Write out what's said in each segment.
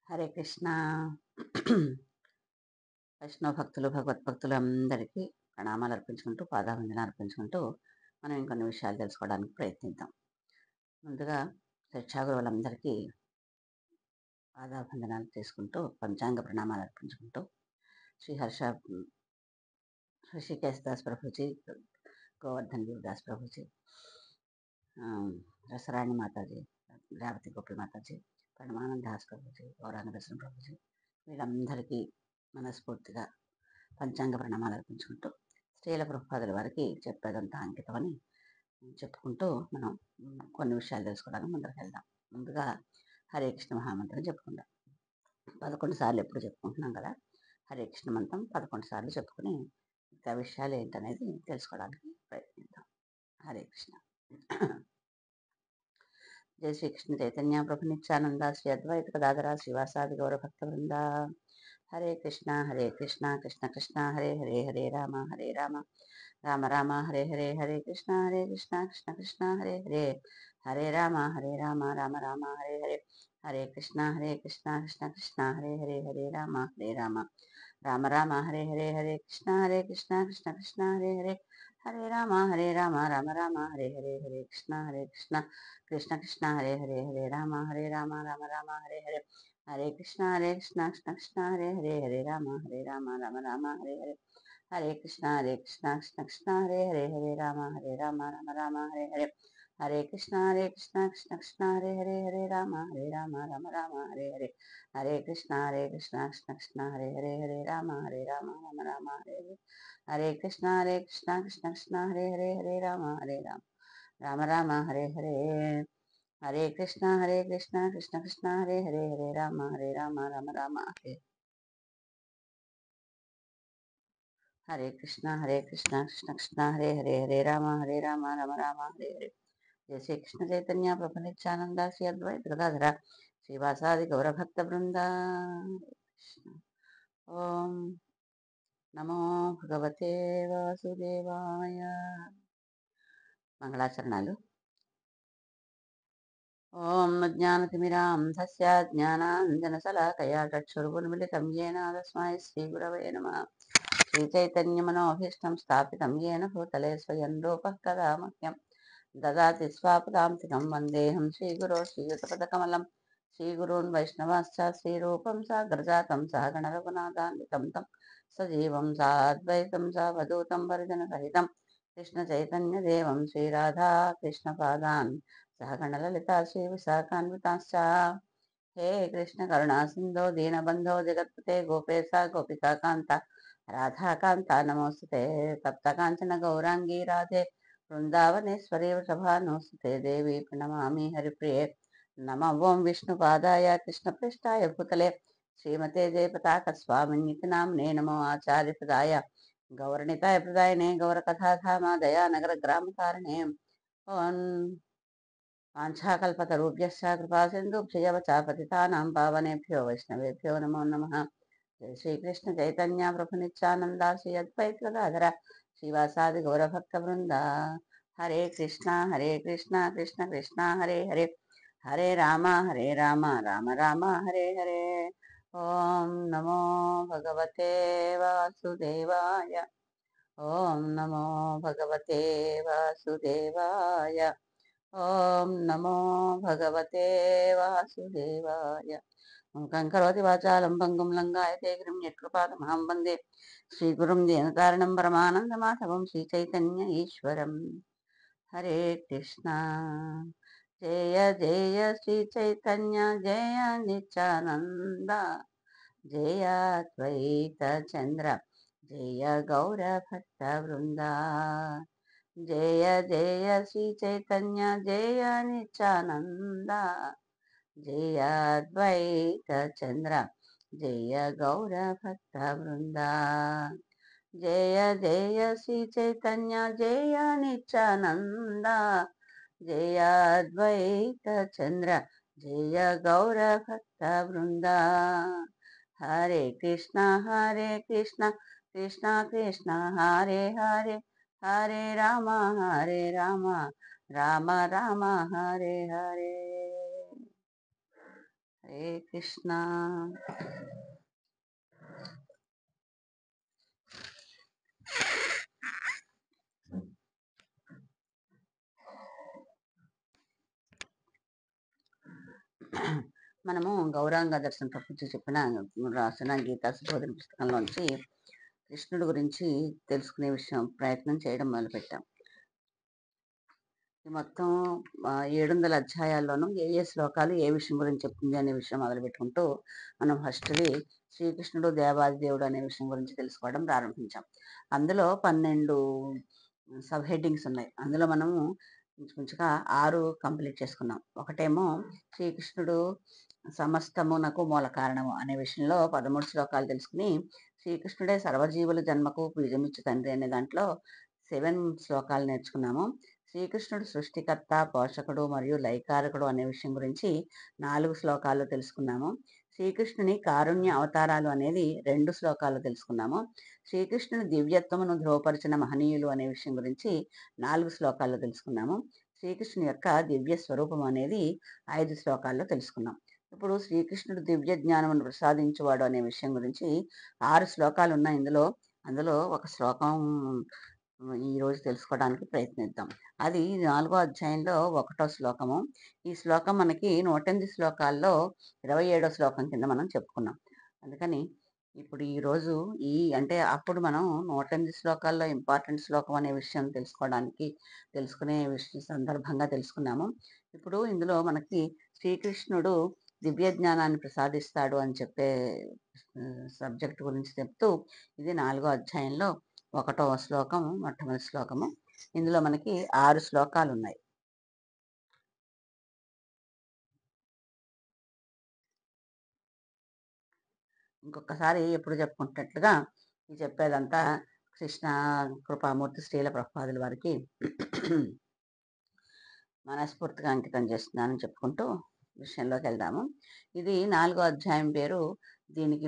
హరే కృష్ణ. వైష్ణవ భక్తులు భగవద్భక్తులు అందరికీ ప్రణామాలు అర్పించుకుంటూ పాదావందన అర్పించుకుంటూ మనం ఇంకొన్ని విషయాలు తెలుసుకోవడానికి ప్రయత్నిద్దాం. ముందుగా శిక్షాగురువులందరికీ పాదావందనాలు చేసుకుంటూ పంచాంగ ప్రణామాలు అర్పించుకుంటూ శ్రీహర్ష ఋషికేశ్ దాస్ ప్రభుజీ, గోవర్ధన్ గిరి దాస్ ప్రభుజీ, రసరాణి మాతాజీ, రేవతి గోపి మాతాజీ, పరమానంద దాస్ ప్రభుజీ, గౌరాంగ దర్శన ప్రభుజీ, వీళ్ళందరికీ మనస్ఫూర్తిగా పంచాంగ ప్రణామాలు అర్పించుకుంటూ స్త్రీల ప్రభుపాదుల వారికి చెప్పేదంతా అంకితం అని చెప్పుకుంటూ మనం కొన్ని విషయాలు తెలుసుకోవడానికి ముందుకు వెళ్దాం. ముందుగా హరే కృష్ణ మహామంత్రం చెప్పుకుందాం. 11 సార్లు ఎప్పుడు చెప్పుకుంటున్నాం కదా, హరే కృష్ణ మంత్రం 11 సార్లు చెప్పుకుని ఇంకా విషయాలు ఏంటనేది తెలుసుకోవడానికి ప్రయత్నిద్దాం. హరే కృష్ణ. జై శ్రీకృష్ణ చైతన్య ప్రభు నిత్యానంద శ్రీ అద్వైత గదాధర శ్రీవాసాది గౌర భక్త వృంద. హరే కృష్ణ కృష్ణ కృష్ణ హరే హరే హరే రామ రామ రామ హరే హరే, హరే కృష్ణ కృష్ణ కృష్ణ హరే హరే, హరే రామ రామ రామ హరే హరే, హరే కృష్ణ కృష్ణ కృష్ణ హరే హరే, హరే రామ రామ రామ హరే హరే, హరే కృష్ణ కృష్ణ కృష్ణ హరే హరే, హరే రామ రామ రామ హరే హరే, హరే కృష్ణ కృష్ణ కృష్ణ హరే హరే, హరే రామ రామ రామ హరే హరే, హరే కృష్ణ కృష్ణ కృష్ణ హరే హరే, హరే రామ రామ రామ హరే హరే, హరే కృష్ణ కృష్ణ కృష్ణ హరే హరే, హరే రామ రామ రామ హరే హరే, హరే కృష్ణ కృష్ణ కృష్ణ హరే హరే, హరే రామ రామ రామ హరే హరే, హరే కృష్ణ కృష్ణ కృష్ణ హరే హరే, హరే రామ రామ రామ హరే హరే, హరే కృష్ణ కృష్ణ కృష్ణ హరే హరే, హరే రామ రామ రామ హరే హరే, హరే కృష్ణ కృష్ణ కృష్ణ హరే హరే, హరే రామ రామ రామ హరే, హరే కృష్ణ కృష్ణ కృష్ణ హరే హరే, హరే రామ రామ రామ హరే హరే. జయ శ్రీ కృష్ణ చైతన్య ప్రభు నిత్యానంద శ్రీ అద్వైత గదాధర శ్రీవాసాది గౌరభక్త బృంద. ఓం నమో భగవతే వాసుదేవాయ. మంగళాచరణాలు. ఓం జ్ఞానతిమిరాంధస్య జ్ఞానాంజనశలాకయా చక్షుర్గుణమిలితం యేన తస్మై శ్రీగురవే నమః. శ్రీచైతన్యమనోభీష్టం స్థాపితం యేన భూతలే స్వయం రూపः కదా మह्यं దదాతి స్వాపదాంతికం వందేహం శ్రీగురో శ్రీయుతపదకమలం. శ్రీగురూన్ వైష్ణవాశ్చ శ్రీరూపం సాగ్రజాతం సహగణ రఘునాథాన్వితం తం సజీవం సాద్వైతం సావధూతం పరిజనసహితం కృష్ణ చైతన్య దేవం శ్రీరాధా కృష్ణ పాదాన్ సహగణ లలితా శ్రీ విశాఖాన్వితాశ్చ. హే కృష్ణ కరుణా సింధో దీనబంధో జగత్పతే గోపేశ గోపికా కాంత రాధాకాంత నమోస్తుతే. తప్త కాంచన గౌరాంగీ రాధే వృందావనేశ్వరీ వృషభానుస్తుతే. దేవి ప్రణమామి హరిప్రియ. నమ ఓం విష్ణుపాదాయ కృష్ణప్రేష్టాయ భూతలే శ్రీమతే జయపతాక స్వామిన్యతి నామ్నే. నమో ఆచార్యపదాయ గౌరనితాయ ప్రదాయనే గౌరకథాధామ దయానగర గ్రామకారణే. ఓం వాంఛాకల్పతరుభ్యశ్చ కృపా సింధుభ్యవ చ పతితానాం పావనేభ్యో వైష్ణవేభ్యో నమో నమః. జయ శ్రీకృష్ణ చైతన్య ప్రభు నిత్యానంద శ్రీ అద్వైత గదాధర శ్రీవాసాది గౌరభక్త బృంద. హరే కృష్ణ కృష్ణ కృష్ణ హరే హరే, హరే రామ రామ రామ హరే హరే. ఓం నమో భగవతే వాసుదేవాయ. ఓం నమో భగవతే వాసుదేవాయ. ఓం నమో భగవతే వాసుదేవాయ. మూకం కరోతి వాచాలం పంగుం లంఘాయతే గిరిం యత్కృపాతమహం వందే శ్రీగురుం దీనకారణం పరమానందమాధవం శ్రీచైతన్య ఈశ్వరం. హరే కృష్ణ. జయ జయ శ్రీ చైతన్య జయ నిత్యానంద, జయ అద్వైత చంద్ర జయ గౌర భక్త వృంద. జయ జయ శ్రీ చైతన్య జయ నిత్యానంద, జయ అద్వైత చంద్ర జయ గౌర భక్త వృంద. జయ జయ శ్రీ చైతన్య జయ నిత్యానంద, జయ అద్వైత చంద్ర జయ గౌర భక్త వృంద. హరే కృష్ణ కృష్ణ కృష్ణ హరే హరే, హరే రామ రామ రామ హరే హరే. హరే కృష్ణ. మనము గౌరాంగ దర్శన ప్రపంచం చెప్పిన రాసిన గీతా సుబోధన పుస్తకంలోంచి కృష్ణుడి గురించి తెలుసుకునే ప్రయత్నం చేయడం మొదలుపెట్టాం. ఈ మొత్తం 700 అధ్యాయాల్లోనూ ఏ శ్లోకాలు ఏ విషయం గురించి చెప్తుంది అనే విషయం మొదలుపెట్టుకుంటూ మనం ఫస్ట్‌ది శ్రీకృష్ణుడు దేవాది దేవుడు అనే విషయం గురించి తెలుసుకోవడం ప్రారంభించాం. అందులో 12 సబ్ హెడ్డింగ్స్ ఉన్నాయి. అందులో మనము ఇంచుమించుగా 6 కంప్లీట్ చేసుకున్నాం. ఒకటేమో శ్రీకృష్ణుడు సమస్తమునకు మూల కారణము అనే విషయంలో 13 శ్లోకాలు తెలుసుకుని, శ్రీకృష్ణుడే సర్వజీవుల జన్మకు బీజమిచ్చు తండ్రి అనే దాంట్లో 7 శ్లోకాలు నేర్చుకున్నాము. శ్రీకృష్ణుడు సృష్టికర్త, పోషకుడు మరియు లయకారకుడు అనే విషయం గురించి 4 శ్లోకాల్లో తెలుసుకున్నాము. శ్రీకృష్ణుని కారుణ్య అవతారాలు అనేది 2 శ్లోకాల్లో తెలుసుకున్నాము. శ్రీకృష్ణుని దివ్యత్వమును ధ్రువపరిచిన మహనీయులు అనే విషయం గురించి 4 శ్లోకాల్లో తెలుసుకున్నాము. శ్రీకృష్ణుని యొక్క దివ్య స్వరూపం అనేది 5 శ్లోకాల్లో తెలుసుకున్నాం. ఇప్పుడు శ్రీకృష్ణుడు దివ్య జ్ఞానమును ప్రసాదించువాడు అనే విషయం గురించి 6 శ్లోకాలు ఉన్నాయి ఇందులో. అందులో ఒక శ్లోకం ఈరోజు తెలుసుకోవడానికి ప్రయత్నిద్దాం. అది 4వ అధ్యాయంలో 1వ శ్లోకము. ఈ శ్లోకం మనకి 108 శ్లోకాల్లో 27వ శ్లోకం కింద మనం చెప్పుకున్నాం. అందుకని ఇప్పుడు ఈరోజు అంటే అప్పుడు మనం 108 శ్లోకాల్లో ఇంపార్టెంట్ శ్లోకం అనే విషయం తెలుసుకునే సందర్భంగా తెలుసుకున్నాము. ఇప్పుడు ఇందులో మనకి శ్రీకృష్ణుడు దివ్య జ్ఞానాన్ని ప్రసాదిస్తాడు అని చెప్పే సబ్జెక్ట్ గురించి చెప్తూ, ఇది 4వ అధ్యాయంలో 1వ శ్లోకము, మొట్టమొదటి శ్లోకము. ఇందులో మనకి 6 శ్లోకాలు ఉన్నాయి. ఇంకొకసారి ఎప్పుడు చెప్పుకుంటున్నట్లుగా ఈ చెప్పేదంతా కృష్ణ కృపామూర్తి శ్రీల ప్రభుపాదుల వారికి మనస్ఫూర్తిగా అంకితం చేస్తున్నానని చెప్పుకుంటూ విషయంలోకి వెళ్దాము. ఇది 4వ అధ్యాయం పేరు. దీనికి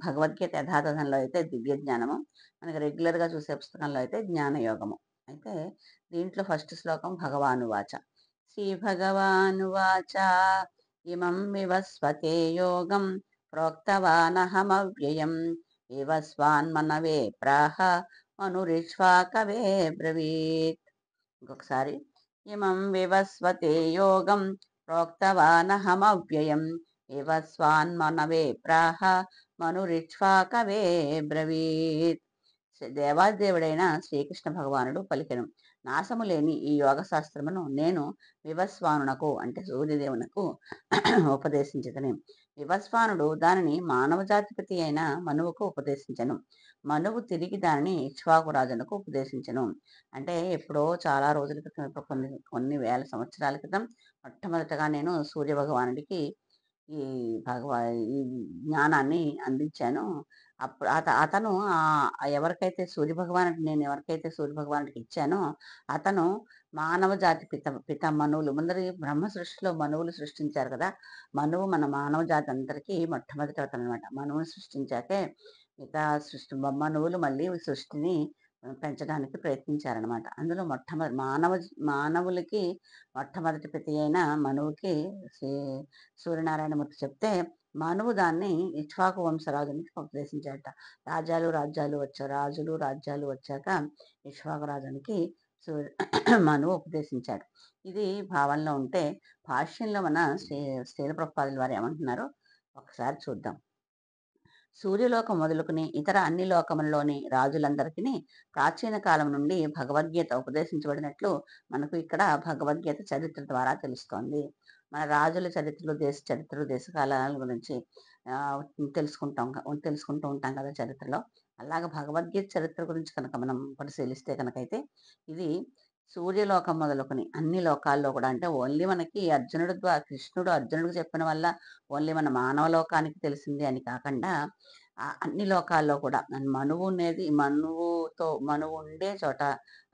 భగవద్గీత యథాతథంలో అయితే దివ్య జ్ఞానము, మనకి రెగ్యులర్గా చూసే పుస్తకంలో అయితే జ్ఞానయోగము. అయితే దీంట్లో ఫస్ట్ శ్లోకం భగవానువాచ. శ్రీ భగవానువాచ ఇమం వివస్వతే యోగం ప్రోక్తవానహమవ్యయం వివస్వాన్మనవే ప్రాహ మనురిక్ష్వాకవే బ్రవీత్. ఇంకొకసారి, ఇమం వివస్వతే యోగం ప్రోక్తవానహమవ్యయం వివస్వాన్మనవే ప్రాహ మనురిక్ష్వాకవే బ్రవీత్. దేవాదేవుడైన శ్రీకృష్ణ భగవానుడు పలికెను, నాశము లేని ఈ యోగ శాస్త్రమును నేను వివస్వానునకు అంటే సూర్యదేవునకు ఉపదేశించదని. వివస్వానుడు దానిని మానవ జాతిపతి అయిన మనువుకు ఉపదేశించను. మనువు తిరిగి దానిని ఇక్ష్వాకు రాజునకు ఉపదేశించను. అంటే ఎప్పుడో చాలా రోజుల క్రితం, ఇప్పుడు కొన్ని వేల సంవత్సరాల క్రితం మొట్టమొదటగా నేను సూర్య భగవానుడికి ఈ ఈ జ్ఞానాన్ని అందించాను. అప్పుడు అతను ఎవరికైతే సూర్య భగవానుడికి ఇచ్చానో అతను మానవ జాతి పిత మనువులు ముందరి బ్రహ్మ సృష్టిలో మనువులు సృష్టించారు కదా. మనువు మన మానవ జాతి అందరికీ మొట్టమొదటి అతను అనమాట. మనువుని సృష్టించాకే మిగతా మనువులు మళ్ళీ సృష్టిని పెంచడానికి ప్రయత్నించారనమాట. అందులో మానవులకి మొట్టమొదటి ప్రతి అయిన మనువుకి సూర్యనారాయణమూర్తి చెప్తే, మనువు దాన్ని ఇక్ష్వాకు వంశరాజునికి ఉపదేశించాడట. రాజులు రాజ్యాలు వచ్చాక ఇక్ష్వాకు రాజునికి మనువు ఉపదేశించాడు. ఇది భావనలో ఉంటే, భాష్యంలో మన శ్రీల ప్రభుపాదుల వారు ఏమంటున్నారో ఒకసారి చూద్దాం. సూర్యలోకం మొదలుకుని ఇతర అన్ని లోకములలోని రాజులందరికీ ప్రాచీన కాలం నుండి భగవద్గీత ఉపదేశించబడినట్లు మనకు ఇక్కడ భగవద్గీత చరిత్ర ద్వారా తెలుస్తోంది. మన రాజుల చరిత్రలు, దేశ చరిత్రలు, దేశకాలాల గురించి తెలుసుకుంటూ ఉంటాం కదా చరిత్రలో. అలాగే భగవద్గీత చరిత్ర గురించి కనుక మనం పరిశీలిస్తే కనుకైతే ఇది సూర్యలోకం మొదలుకొని అన్ని లోకాల్లో కూడా, అంటే ఓన్లీ మనకి కృష్ణుడు అర్జునుడికి చెప్పిన వల్ల ఓన్లీ మన మానవ లోకానికి తెలిసింది అని కాకుండా అన్ని లోకాల్లో కూడా మనువు ఉండే చోట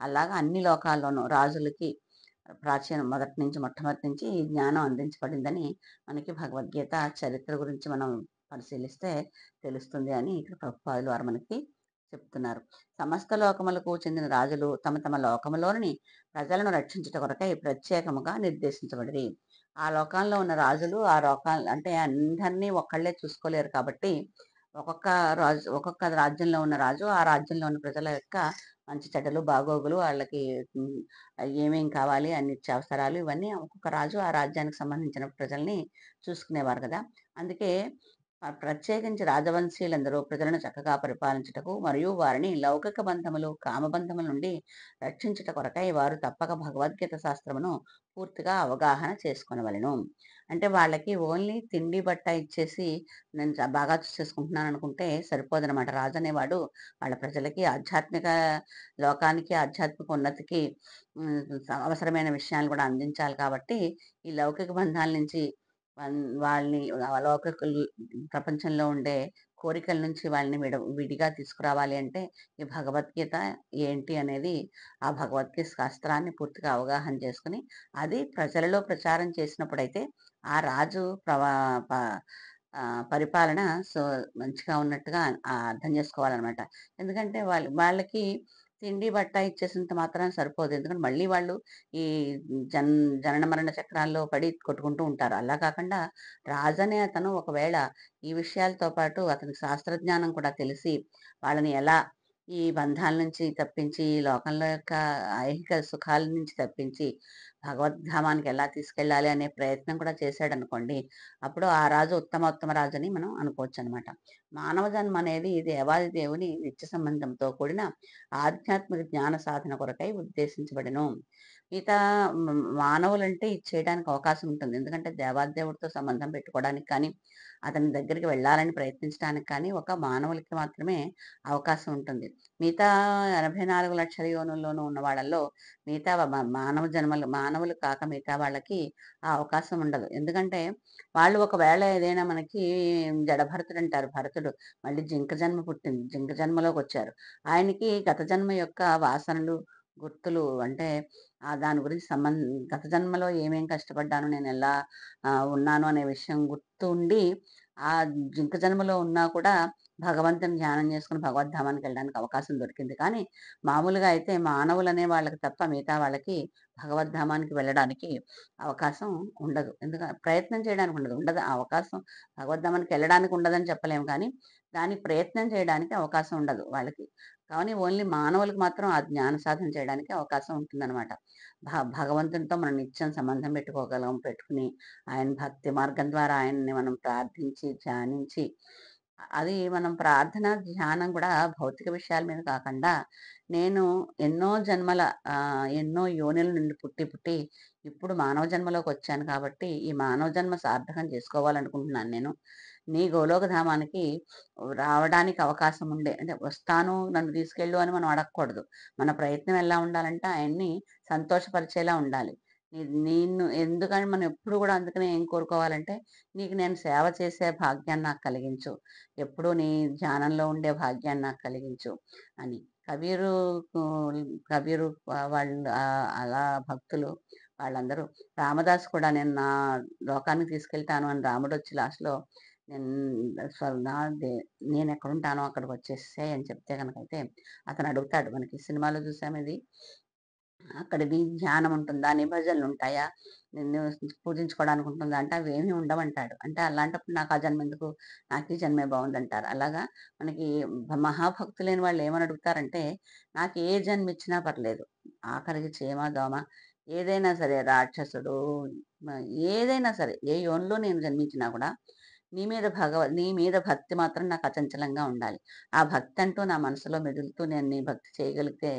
అలాగా అన్ని లోకాల్లోనూ రాజులకి మొట్టమొదటి నుంచి ఈ జ్ఞానం అందించబడిందని మనకి భగవద్గీత చరిత్ర గురించి మనం పరిశీలిస్తే తెలుస్తుంది అని ఇక్కడ ప్రభుపాదుల వారు మనకి చెప్తున్నారు. సమస్త లోకములకు చెందిన రాజులు తమ తమ లోకములోని ప్రజలను రక్షించుట కొరకై ప్రత్యేకముగా నిర్దేశించబడింది. ఆ లోకంలో ఉన్న రాజులు ఆ లోకాలు అంటే అందరినీ ఒక్కళ్ళే చూసుకోలేరు కాబట్టి ఒక్కొక్క రాజ్యంలో ఉన్న రాజు ఆ రాజ్యంలో ఉన్న ప్రజల యొక్క మంచి చెడ్డలు బాగోగులు వాళ్ళకి ఉమ్, ఏమేం కావాలి అన్ని నిత్యావసరాలు ఇవన్నీ ఒక్కొక్క రాజు ఆ రాజ్యానికి సంబంధించిన ప్రజల్ని చూసుకునేవారు కదా. అందుకే ప్రత్యేకించి రాజవంశీయులందరూ ప్రజలను చక్కగా పరిపాలించుటకు మరియు వారిని లౌకిక బంధములు కామబంధముల నుండి రక్షించుట కొరకై వారు తప్పక భగవద్గీత శాస్త్రమును పూర్తిగా అవగాహన చేసుకొనవలెను. అంటే వాళ్ళకి ఓన్లీ తిండి బట్ట ఇచ్చేసి నేను బాగా చూసేసుకుంటున్నాను అనుకుంటే సరిపోదనమాట. రాజు అనేవాడు వాళ్ళ ప్రజలకి ఆధ్యాత్మిక లోకానికి, ఆధ్యాత్మిక ఉన్నతికి హ్మ్, అవసరమైన విషయాలు కూడా అందించాలి కాబట్టి, ఈ లౌకిక బంధాల నుంచి వాళ్ళని అలౌకికులు ప్రపంచంలో ఉండే కోరికల నుంచి వాళ్ళని విడిగా తీసుకురావాలి అంటే, ఈ భగవద్గీత ఏంటి అనేది ఆ భగవద్గీత శాస్త్రాన్ని పూర్తిగా అవగాహన చేసుకొని, అది ప్రజలలో ప్రచారం చేసినప్పుడైతే, ఆ రాజు పరిపాలన సో మంచిగా ఉన్నట్టుగా అర్థం చేసుకోవాలనమాట. ఎందుకంటే వాళ్ళకి తిండి, బట్ట ఇచ్చేసినంత మాత్రాన సరిపోదు. ఎందుకంటే మళ్ళీ వాళ్ళు ఈ జన్ జనన మరణ చక్రాల్లో పడి కొట్టుకుంటూ ఉంటారు. అలా కాకుండా రాజనే అతను ఒకవేళ ఈ విషయాలతో పాటు అతనికి శాస్త్రజ్ఞానం కూడా తెలిసి వాళ్ళని ఎలా ఈ బంధాల నుంచి తప్పించి, ఈ లోకంలో యొక్క ఐహిక సుఖాల నుంచి తప్పించి, భగవద్ధామానికి ఎలా తీసుకెళ్ళాలి అనే ప్రయత్నం కూడా చేశాడనుకోండి, అప్పుడు ఆ రాజు ఉత్తమోత్తమ రాజని మనం అనుకోవచ్చనమాట. మానవ జన్మ అనేది దేవాది దేవుని నిత్య సంబంధంతో కూడిన ఆధ్యాత్మిక జ్ఞాన సాధన కొరకై ఉద్దేశించబడెను. మిగతా మానవులంటే ఇది చేయడానికి అవకాశం ఉంటుంది. ఎందుకంటే దేవాదేవుడితో సంబంధం పెట్టుకోవడానికి కానీ, అతని దగ్గరికి వెళ్ళాలని ప్రయత్నించడానికి కానీ, ఒక మానవులకి మాత్రమే అవకాశం ఉంటుంది. మిగతా 84,00,000 యోనుల్లోనూ ఉన్న వాళ్ళలో మిగతా మానవులు కాక మిగతా వాళ్ళకి ఆ అవకాశం ఉండదు. ఎందుకంటే వాళ్ళు ఒకవేళ ఏదైనా మనకి జడభరతుడు అంటారు. భరతుడు మళ్ళీ జింక జన్మ పుట్టింది. జింక జన్మలోకొచ్చారు. ఆయనకి గత జన్మ యొక్క వాసనలు, గుర్తులు అంటే దాని గురించి గత జన్మలో ఏమేం కష్టపడ్డాను, నేనెలా ఉన్నాను అనే విషయం గుర్తుండి, ఆ జింక జన్మలో ఉన్నా కూడా భగవంతుని ధ్యానం చేసుకొని భగవద్ధామానికెళ్ళడానికి అవకాశం దొరికింది. కానీ మామూలుగా అయితే మానవులనే వాళ్ళకి తప్ప మిగతా వాళ్ళకి భగవద్ధామానికి వెళ్ళడానికి అవకాశం ఉండదు. ప్రయత్నం చేయడానికి ఉండదు. ఉండదు ఆ అవకాశం. భగవద్ధామానికెళ్ళడానికి ఉండదని చెప్పలేము కానీ, దానికి ప్రయత్నం చేయడానికి అవకాశం ఉండదు వాళ్ళకి. కానీ ఓన్లీ మానవులకు మాత్రం ఆ జ్ఞాన సాధన చేయడానికి అవకాశం ఉంటుందనమాట. భగవంతునితో మనం నిత్యం సంబంధం పెట్టుకుని, ఆయన భక్తి మార్గం ద్వారా ఆయన్ని మనం ప్రార్థించి, ధ్యానించి అది మనం ప్రార్థన, ధ్యానం కూడా భౌతిక విషయాల మీద కాకుండా, నేను ఎన్నో యోనిల నుండి పుట్టి ఇప్పుడు మానవ జన్మలోకొచ్చాను కాబట్టి, ఈ మానవ జన్మ సార్థకం చేసుకోవాలనుకుంటున్నాను నేను. నీ గోలోక ధామానికి రావడానికి అవకాశం ఉండే అంటే వస్తాను, నన్ను తీసుకెళ్ళు అని మనం అడగకూడదు. మన ప్రయత్నం ఎలా ఉండాలంటే, ఆయన్ని సంతోషపరిచేలా ఉండాలి. నిన్ను ఎందుకని మనం ఎప్పుడు కూడా అందుకనే ఏం కోరుకోవాలంటే, నీకు నేను సేవ చేసే భాగ్యాన్ని నాకు కలిగించు. ఎప్పుడూ నీ ధ్యానంలో ఉండే భాగ్యాన్ని నాకు కలిగించు అని. కబీరు కబీరు వాళ్ళు అలా భక్తులు వాళ్ళందరూ రామదాసు కూడా నేను నా లోకానికి తీసుకెళ్తాను అని రాముడొచ్చి లాస్ట్‌లో నేను స్వ నా దే నేనెక్కడుంటానో అక్కడికొచ్చేసేయ్ అని చెప్తే గనకైతే అతను అడుగుతాడు. మనకి సినిమాలో చూసాం ఇది. అక్కడిది ధ్యానం ఉంటుందా? నీ భజనలుంటాయా? నిన్ను పూజించుకోవడానికి ఉంటుందా? అంటే అవేమీ ఉండవంటాడు. అంటే అలాంటప్పుడు నాకు ఆ జన్మెందుకు? నాకు ఈ జన్మే బావుందంటారు. అలాగా మనకి మహాభక్తులైన వాళ్ళు ఏమని అడుగుతారంటే, నాకు ఏ జన్మిచ్చినా పర్లేదు. ఆఖరికి చీమ, దోమ ఏదైనా సరే రాక్షసుడు మ ఏదైనా సరే ఏ యోనిలో నేను జన్మించినా కూడా నీ మీద భక్తి మాత్రం నాకు అచంచలంగా ఉండాలి. ఆ భక్తి అంటూ నా మనసులో మెదులుతూ నేను నీ భక్తి చేయగలిగితే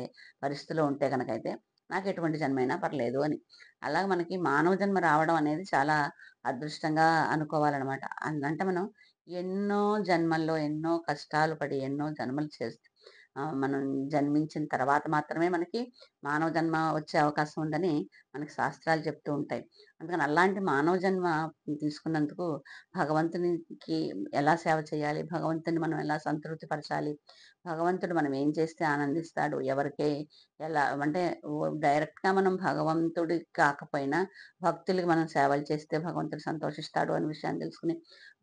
పరిస్థితిలో ఉంటే గనకైతే నాకెటువంటి జన్మైనా పర్లేదు అని. అలాగ మనకి మానవ జన్మ రావడం అనేది చాలా అదృష్టంగా అనుకోవాలనమాట. అంటే మనం ఎన్నో జన్మల్లో ఎన్నో కష్టాలు పడి, ఎన్నో జన్మలు మనం జన్మించిన తర్వాత మాత్రమే మనకి మానవ జన్మ వచ్చే అవకాశం ఉందని మనకి శాస్త్రాలు చెప్తూ ఉంటాయి. అందుకని అలాంటి మానవ జన్మ తీసుకున్నందుకు భగవంతునికి ఎలా సేవ చేయాలి? భగవంతుని మనం ఎలా సంతృప్తి పరచాలి? భగవంతుడు మనం ఏం చేస్తే ఆనందిస్తాడు? ఎలా అంటే డైరెక్ట్‌గా మనం భగవంతుడికి కాకపోయినా, భక్తులకి మనం సేవలు చేస్తే భగవంతుడు సంతోషిస్తాడు అనే విషయాన్ని తెలుసుకొని,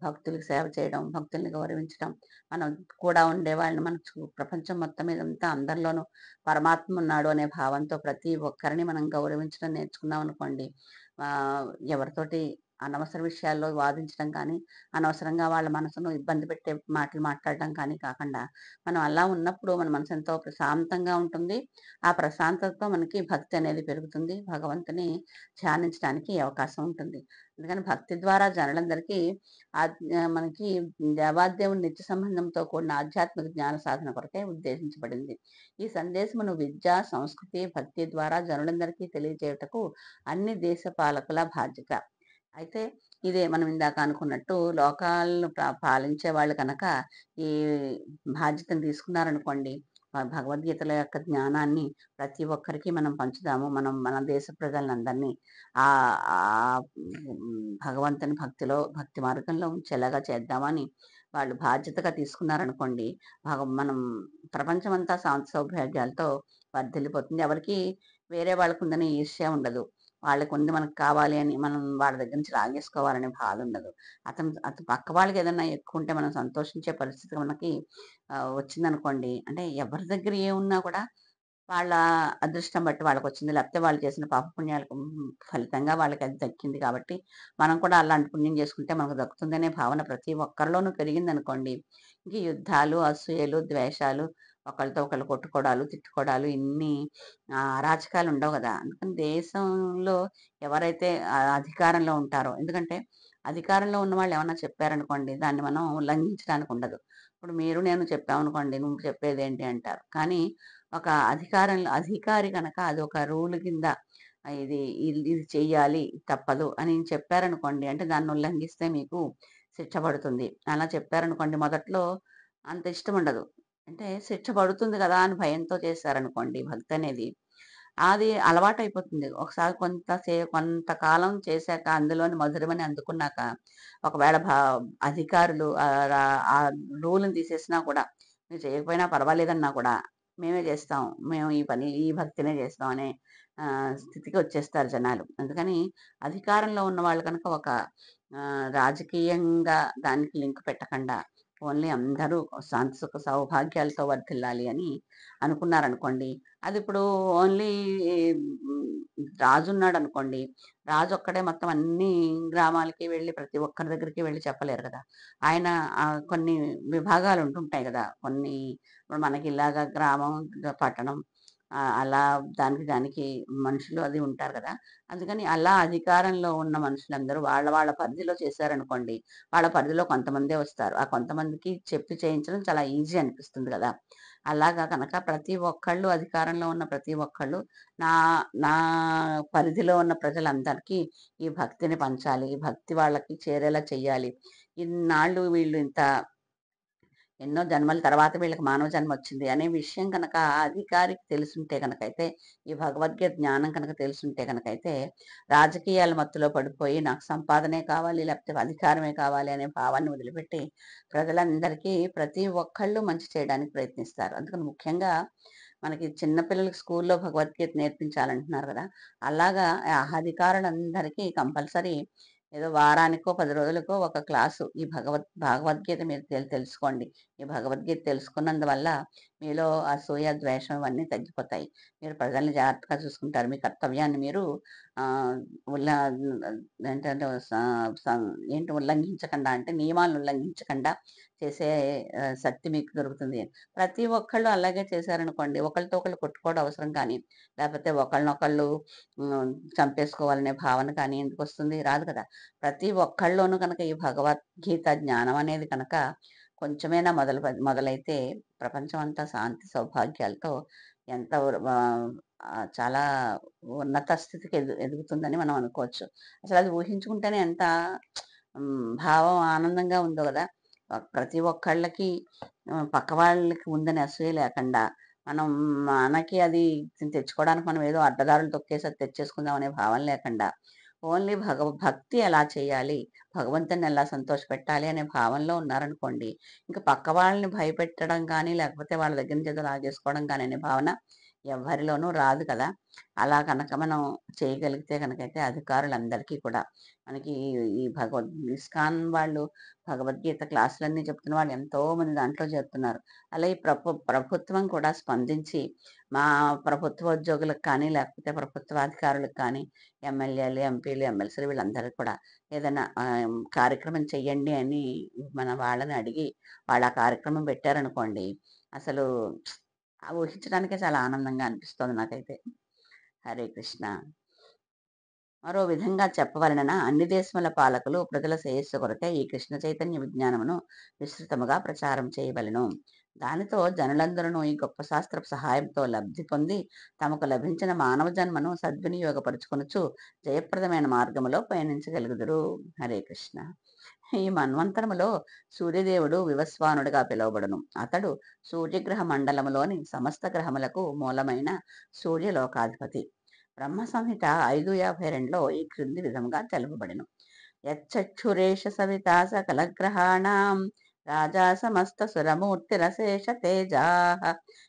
భక్తులకి సేవ చేయడం, భక్తుల్ని గౌరవించడం, మనం కూడా ఉండే వాళ్ళని మన ప్రపంచం మొత్తం మీదంతా అందరిలోనూ పరమాత్మ ఉన్నాడు అనే భావంతో ప్రతి ఒక్కరిని మనం గౌరవించడం నేర్చుకున్నాం అనుకోండి, ఎవరితోటి అనవసర విషయాల్లో వాదించడం కానీ, అనవసరంగా వాళ్ళ మనసును ఇబ్బంది పెట్టే మాటలు మాట్లాడడం కానీ కాకుండా, మనం అలా ఉన్నప్పుడు మన మనసు ఎంతో ప్రశాంతంగా ఉంటుంది. ఆ ప్రశాంతతతో మనకి భక్తి అనేది పెరుగుతుంది. భగవంతుని ధ్యానించడానికి అవకాశం ఉంటుంది. అందుకని భక్తి ద్వారా జనులందరికీ మనకి దేవాదేవుని నిత్య సంబంధంతో కూడిన ఆధ్యాత్మిక జ్ఞాన సాధన కొరకే ఉద్దేశించబడింది. ఈ సందేశమును విద్య, సంస్కృతి, భక్తి ద్వారా జనులందరికీ తెలియజేయుటకు అన్ని దేశ పాలకుల బాధ్యత. అయితే ఇదే మనం ఇందాక అనుకున్నట్టు లోకాలను పాలించే వాళ్ళు కనుక ఈ బాధ్యతను తీసుకున్నారనుకోండి, భగవద్గీతల యొక్క జ్ఞానాన్ని ప్రతి ఒక్కరికి మనం పంచుదాము. మనం మన దేశ ప్రజలందరినీ భగవంతుని భక్తి మార్గంలో ఉంచేలాగా చేద్దామని వాళ్ళు బాధ్యతగా తీసుకున్నారనుకోండి, మనం ప్రపంచమంతా శాంతి సౌభాగ్యాలతో వర్ధిల్లిపోతుంది. ఎవరికీ వేరే వాళ్ళకుందని ఈర్ష్య ఉండదు. వాళ్ళకుంది మనకు కావాలి అని మనం వాళ్ళ దగ్గర నుంచి లాగేసుకోవాలనే బాధ ఉండదు. అతను పక్క వాళ్ళకి ఏదన్నా ఎక్కువుంటే మనం సంతోషించే పరిస్థితి మనకి వచ్చిందనుకోండి, అంటే ఎవరి దగ్గర ఏమున్నా కూడా వాళ్ళ అదృష్టం బట్టి వాళ్ళకొచ్చింది. లేకపోతే వాళ్ళు చేసిన పాపపుణ్యాలకు ఫలితంగా వాళ్ళకది దక్కింది కాబట్టి, మనం కూడా అలాంటి పుణ్యం చేసుకుంటే మనకు దక్కుతుందనే భావన ప్రతి ఒక్కరిలోనూ పెరిగిందనుకోండి, ఇంక యుద్ధాలు, అసూయలు, ద్వేషాలు, ఒకళ్ళతో ఒకళ్ళు కొట్టుకోవడాలు, తిట్టుకోవడాలు ఇన్ని అరాచకాలు ఉండవు గదా! అందుకని దేశంలో ఎవరైతే అధికారంలో ఉంటారో, ఎందుకంటే అధికారంలో ఉన్నవాళ్ళు ఏమన్నా చెప్పారనుకోండి, దాన్ని మనం ఉల్లంఘించడానికి ఉండదు. ఇప్పుడు మీరు నేను చెప్పామనుకోండి, "నువ్వు చెప్పేదేంటి?" అంటారు. కానీ ఒక అధికారి గనక అదొక రూల్ కింద ఇది ఇది చెయ్యాలి, తప్పదు అని చెప్పారనుకోండి, అంటే దాన్ని ఉల్లంఘిస్తే మీకు శిక్ష పడుతుంది. అలా చెప్పారనుకోండి, మొదట్లో అంత ఇష్టముండదు. అంటే శిక్ష పడుతుంది కదా అని భయంతో చేశారనుకోండి భక్తనేది, అది అలవాటయిపోతుంది. ఒకసారి కొంతకాలం చేశాక అందులోని మధురమని అందుకున్నాక, ఒకవేళ అధికారులు ఆ రూల్‌ని తీసేసినా కూడా, "మీరు చేయకపోయినా పర్వాలేదన్నా కూడా, మేమే చేస్తాం. మేము ఈ భక్తినే చేస్తాం" అనే స్థితికి వచ్చేస్తారు జనాలు. అందుకని అధికారంలో ఉన్న వాళ్ళు కనుక ఒక రాజకీయంగా దానికి లింక్ పెట్టకుండా, ఓన్లీ అందరూ శాంతి సుఖ సౌభాగ్యాలతో వర్ధిల్లాలి అని అనుకున్నారనుకోండి, అదిప్పుడు ఓన్లీ హ్మ్, రాజున్నాడనుకోండి, రాజొక్కడే మొత్తం అన్ని గ్రామాలకి వెళ్ళి, ప్రతి ఒక్కరి దగ్గరికి వెళ్ళి చెప్పలేరు గదా! ఆయన కొన్ని విభాగాలు ఉంటుంటాయి గదా! ఇప్పుడు మనకి ఇలాగా గ్రామం, పట్టణం అలా దానికి దానికి మనుషులు అది ఉంటారు గదా! అందుకని అలా అధికారంలో ఉన్న మనుషులందరూ వాళ్ళ వాళ్ళ పరిధిలో చేశారనుకోండి, వాళ్ళ పరిధిలో కొంతమందే వస్తారు. ఆ కొంతమందికి చెప్పి చేయించడం చాలా ఈజీ అనిపిస్తుంది గదా! అలాగా కనుక ప్రతి ఒక్కళ్ళు అధికారంలో ఉన్న ప్రతి ఒక్కళ్ళు నా నా పరిధిలో ఉన్న ప్రజలందరికీ ఈ భక్తిని పంచాలి. ఈ భక్తి వాళ్ళకి చేరేలా చెయ్యాలి. ఇన్నాళ్ళు వీళ్ళు ఎన్నో జన్మల తర్వాత వీళ్ళకి మానవ జన్మొచ్చింది అనే విషయం కనుక ఆ అధికారికి తెలిసుంటే గనకైతే, ఈ భగవద్గీత జ్ఞానం కనుక తెలిసుంటే గనకైతే, రాజకీయాల మత్తులో పడిపోయి నాకు సంపాదనే కావాలి, లేకపోతే అధికారమే కావాలి అనే భావాన్ని వదిలిపెట్టి, ప్రజలందరికీ ప్రతి ఒక్కళ్ళు మంచి చేయడానికి ప్రయత్నిస్తారు. అందుకని ముఖ్యంగా మనకి చిన్న పిల్లలకి స్కూల్లో భగవద్గీత నేర్పించాలంటున్నారు గదా! అలాగా ఆ అధికారులందరికీ కంపల్సరీ ఏదో వారానికో, 10 రోజులకో ఒక క్లాసు ఈ భగవద్గీత మీరు తెలుసుకోండి. ఈ భగవద్గీత తెలుసుకున్నందువల్ల మీలో అసూయ, ద్వేషం ఇవన్నీ తగ్గిపోతాయి. మీరు ప్రజల్ని జాగ్రత్తగా చూసుకుంటారు. మీ కర్తవ్యాన్ని మీరు ఆహ్, ఉల్లా ఏంటంటే ఏంటి ఉల్లంఘించకుండా, అంటే నియమాలను ఉల్లంఘించకుండా చేసే శక్తి మీకు దొరుకుతుంది. ప్రతి ఒక్కళ్ళు అలాగే చేశారనుకోండి, ఒకళ్ళతో ఒకళ్ళు కొట్టుకోవడం అవసరం కానీ, లేకపోతే ఒకళ్ళనొకళ్ళు చంపేసుకోవాలనే భావన కానీ ఎందుకొస్తుంది? రాదు కదా! ప్రతి ఒక్కళ్ళలోనూ కనుక ఈ భగవద్గీత జ్ఞానం అనేది కనుక కొంచెమైనా మొదలైతే ప్రపంచం అంతా శాంతి సౌభాగ్యాలతో ఎంత చాలా ఉన్నత స్థితికి ఎదుగుతుందని మనం అనుకోవచ్చు. అసలు అది ఊహించుకుంటేనే ఎంత భావం ఆనందంగా ఉందో గదా! ప్రతి ఒక్కళ్ళకి పక్క వాళ్ళకి ఉందని అసూయ లేకుండా, మనం మనకి అది తెచ్చుకోవడానికి మనం ఏదో అడ్డదారులు తొక్కేసి అది తెచ్చేసుకుందాం అనే భావన లేకుండా, ఓన్లీ భక్తి ఎలా చేయాలి, భగవంతుడిని ఎలా సంతోషపెట్టాలి అనే భావనలో ఉన్నారనుకోండి, ఇంక పక్క వాళ్ళని భయపెట్టడం కానీ, లేకపోతే వాళ్ళ దగ్గర నుంచి ఏదో లాగేసుకోవడం కానీ అనే భావన ఎవ్వరిలోనూ రాదు కదా! అలా కనుక మనం చేయగలిగితే కనుకైతే అధికారులందరికీ కూడా మనకి ఈ ఇస్కాన్ వాళ్ళు భగవద్గీత క్లాసులన్నీ చెప్తున్న వాళ్ళు ఎంతోమంది దాంట్లో చేరుతున్నారు. అలా ఈ ప్రభుత్వం కూడా స్పందించి మా ప్రభుత్వోద్యోగులకు కానీ, లేకపోతే ప్రభుత్వాధికారులకు కానీ, ఎమ్మెల్యేలు, ఎంపీలు, ఎమ్మెల్సీలు వీళ్ళందరికీ కూడా ఏదైనా కార్యక్రమం చెయ్యండి అని మన వాళ్ళని అడిగి వాళ్ళు ఆ కార్యక్రమం పెట్టారనుకోండి, అసలు ఊహించడానికే చాలా ఆనందంగా అనిపిస్తోంది నాకైతే. హరే కృష్ణ. మరో విధంగా చెప్పవలనన అన్ని దేశముల పాలకులు ప్రజల శ్రేయస్సు కొరకే ఈ కృష్ణ చైతన్య విజ్ఞానమును విస్తృతముగా ప్రచారం చేయవలెను. దానితో జనులందరూ ఈ గొప్ప శాస్త్రపు సహాయంతో లబ్ధి పొంది తమకు లభించిన మానవ జన్మను సద్వినియోగపరుచుకొనుచు జయప్రదమైన మార్గములో పయనించగలుగుదురు. హరే కృష్ణ. ఈ మన్వంతరములో సూర్యదేవుడు వివస్వానుడిగా పిలువబడును. అతడు సూర్యగ్రహ మండలములోని సమస్త గ్రహములకు మూలమైన సూర్యలోకాధిపతి. బ్రహ్మ సంహిత 5:52లో ఈ క్రింది విధముగా తెలుపబడెను. యచ్చక్షురేష సవిత సకల గ్రహాణం రాజా సమస్త సురమూర్తిరశేష తేజాః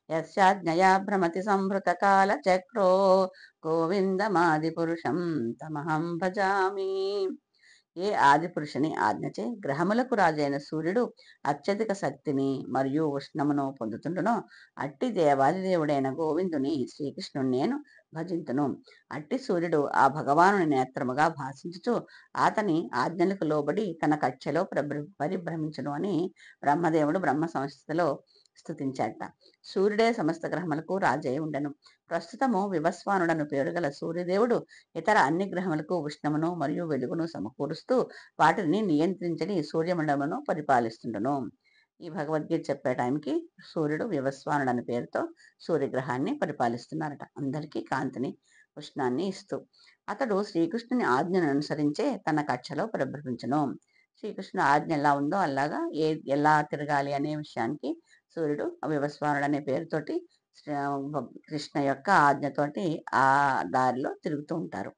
యస్యాజ్ఞయా భ్రమతి సంభృత కాల చక్రో గోవిందమాది పురుషం తమహం భజామి. ఏ ఆదిపురుషుని ఆజ్ఞచే గ్రహములకు రాజైన సూర్యుడు అత్యధిక శక్తిని మరియు ఉష్ణమును పొందుతుండునో అట్టి దేవాది దేవుడైన గోవిందుని శ్రీకృష్ణుని నేను భజింతును. అట్టి సూర్యుడు ఆ భగవానుని నేత్రముగా భాషించుచు అతని ఆజ్ఞలకు లోబడి తన కక్షలో పరిభ్రమించును అని బ్రహ్మదేవుడు బ్రహ్మ సంస్థలో స్తుతించాట. సూర్యుడే సమస్త గ్రహములకు రాజై ఉండెను. ప్రస్తుతము వివస్వానుడను పేరు గల సూర్యదేవుడు ఇతర అన్ని గ్రహములకు ఉష్ణమును మరియు వెలుగును సమకూరుస్తూ వాటిని నియంత్రించని సూర్యమండలమును పరిపాలిస్తుండును. ఈ భగవద్గీత చెప్పే టైంకి సూర్యుడు వివస్వానుడు అనే పేరుతో సూర్యగ్రహాన్ని పరిపాలిస్తున్నారట. అందరికీ కాంతిని, ఉష్ణాన్ని ఇస్తూ. అతడు శ్రీకృష్ణుని ఆజ్ఞను అనుసరించే తన కక్షలో పరిభ్రమించును. శ్రీకృష్ణుని ఆజ్ఞ ఎలా ఉందో అలాగా ఎలా తిరగాలి అనే విషయానికి సూర్యుడు వివస్వానుడు అనే పేరుతోటి కృష్ణ యొక్క ఆజ్ఞతోటి ఆ దారిలో తిరుగుతూ ఉంటారు.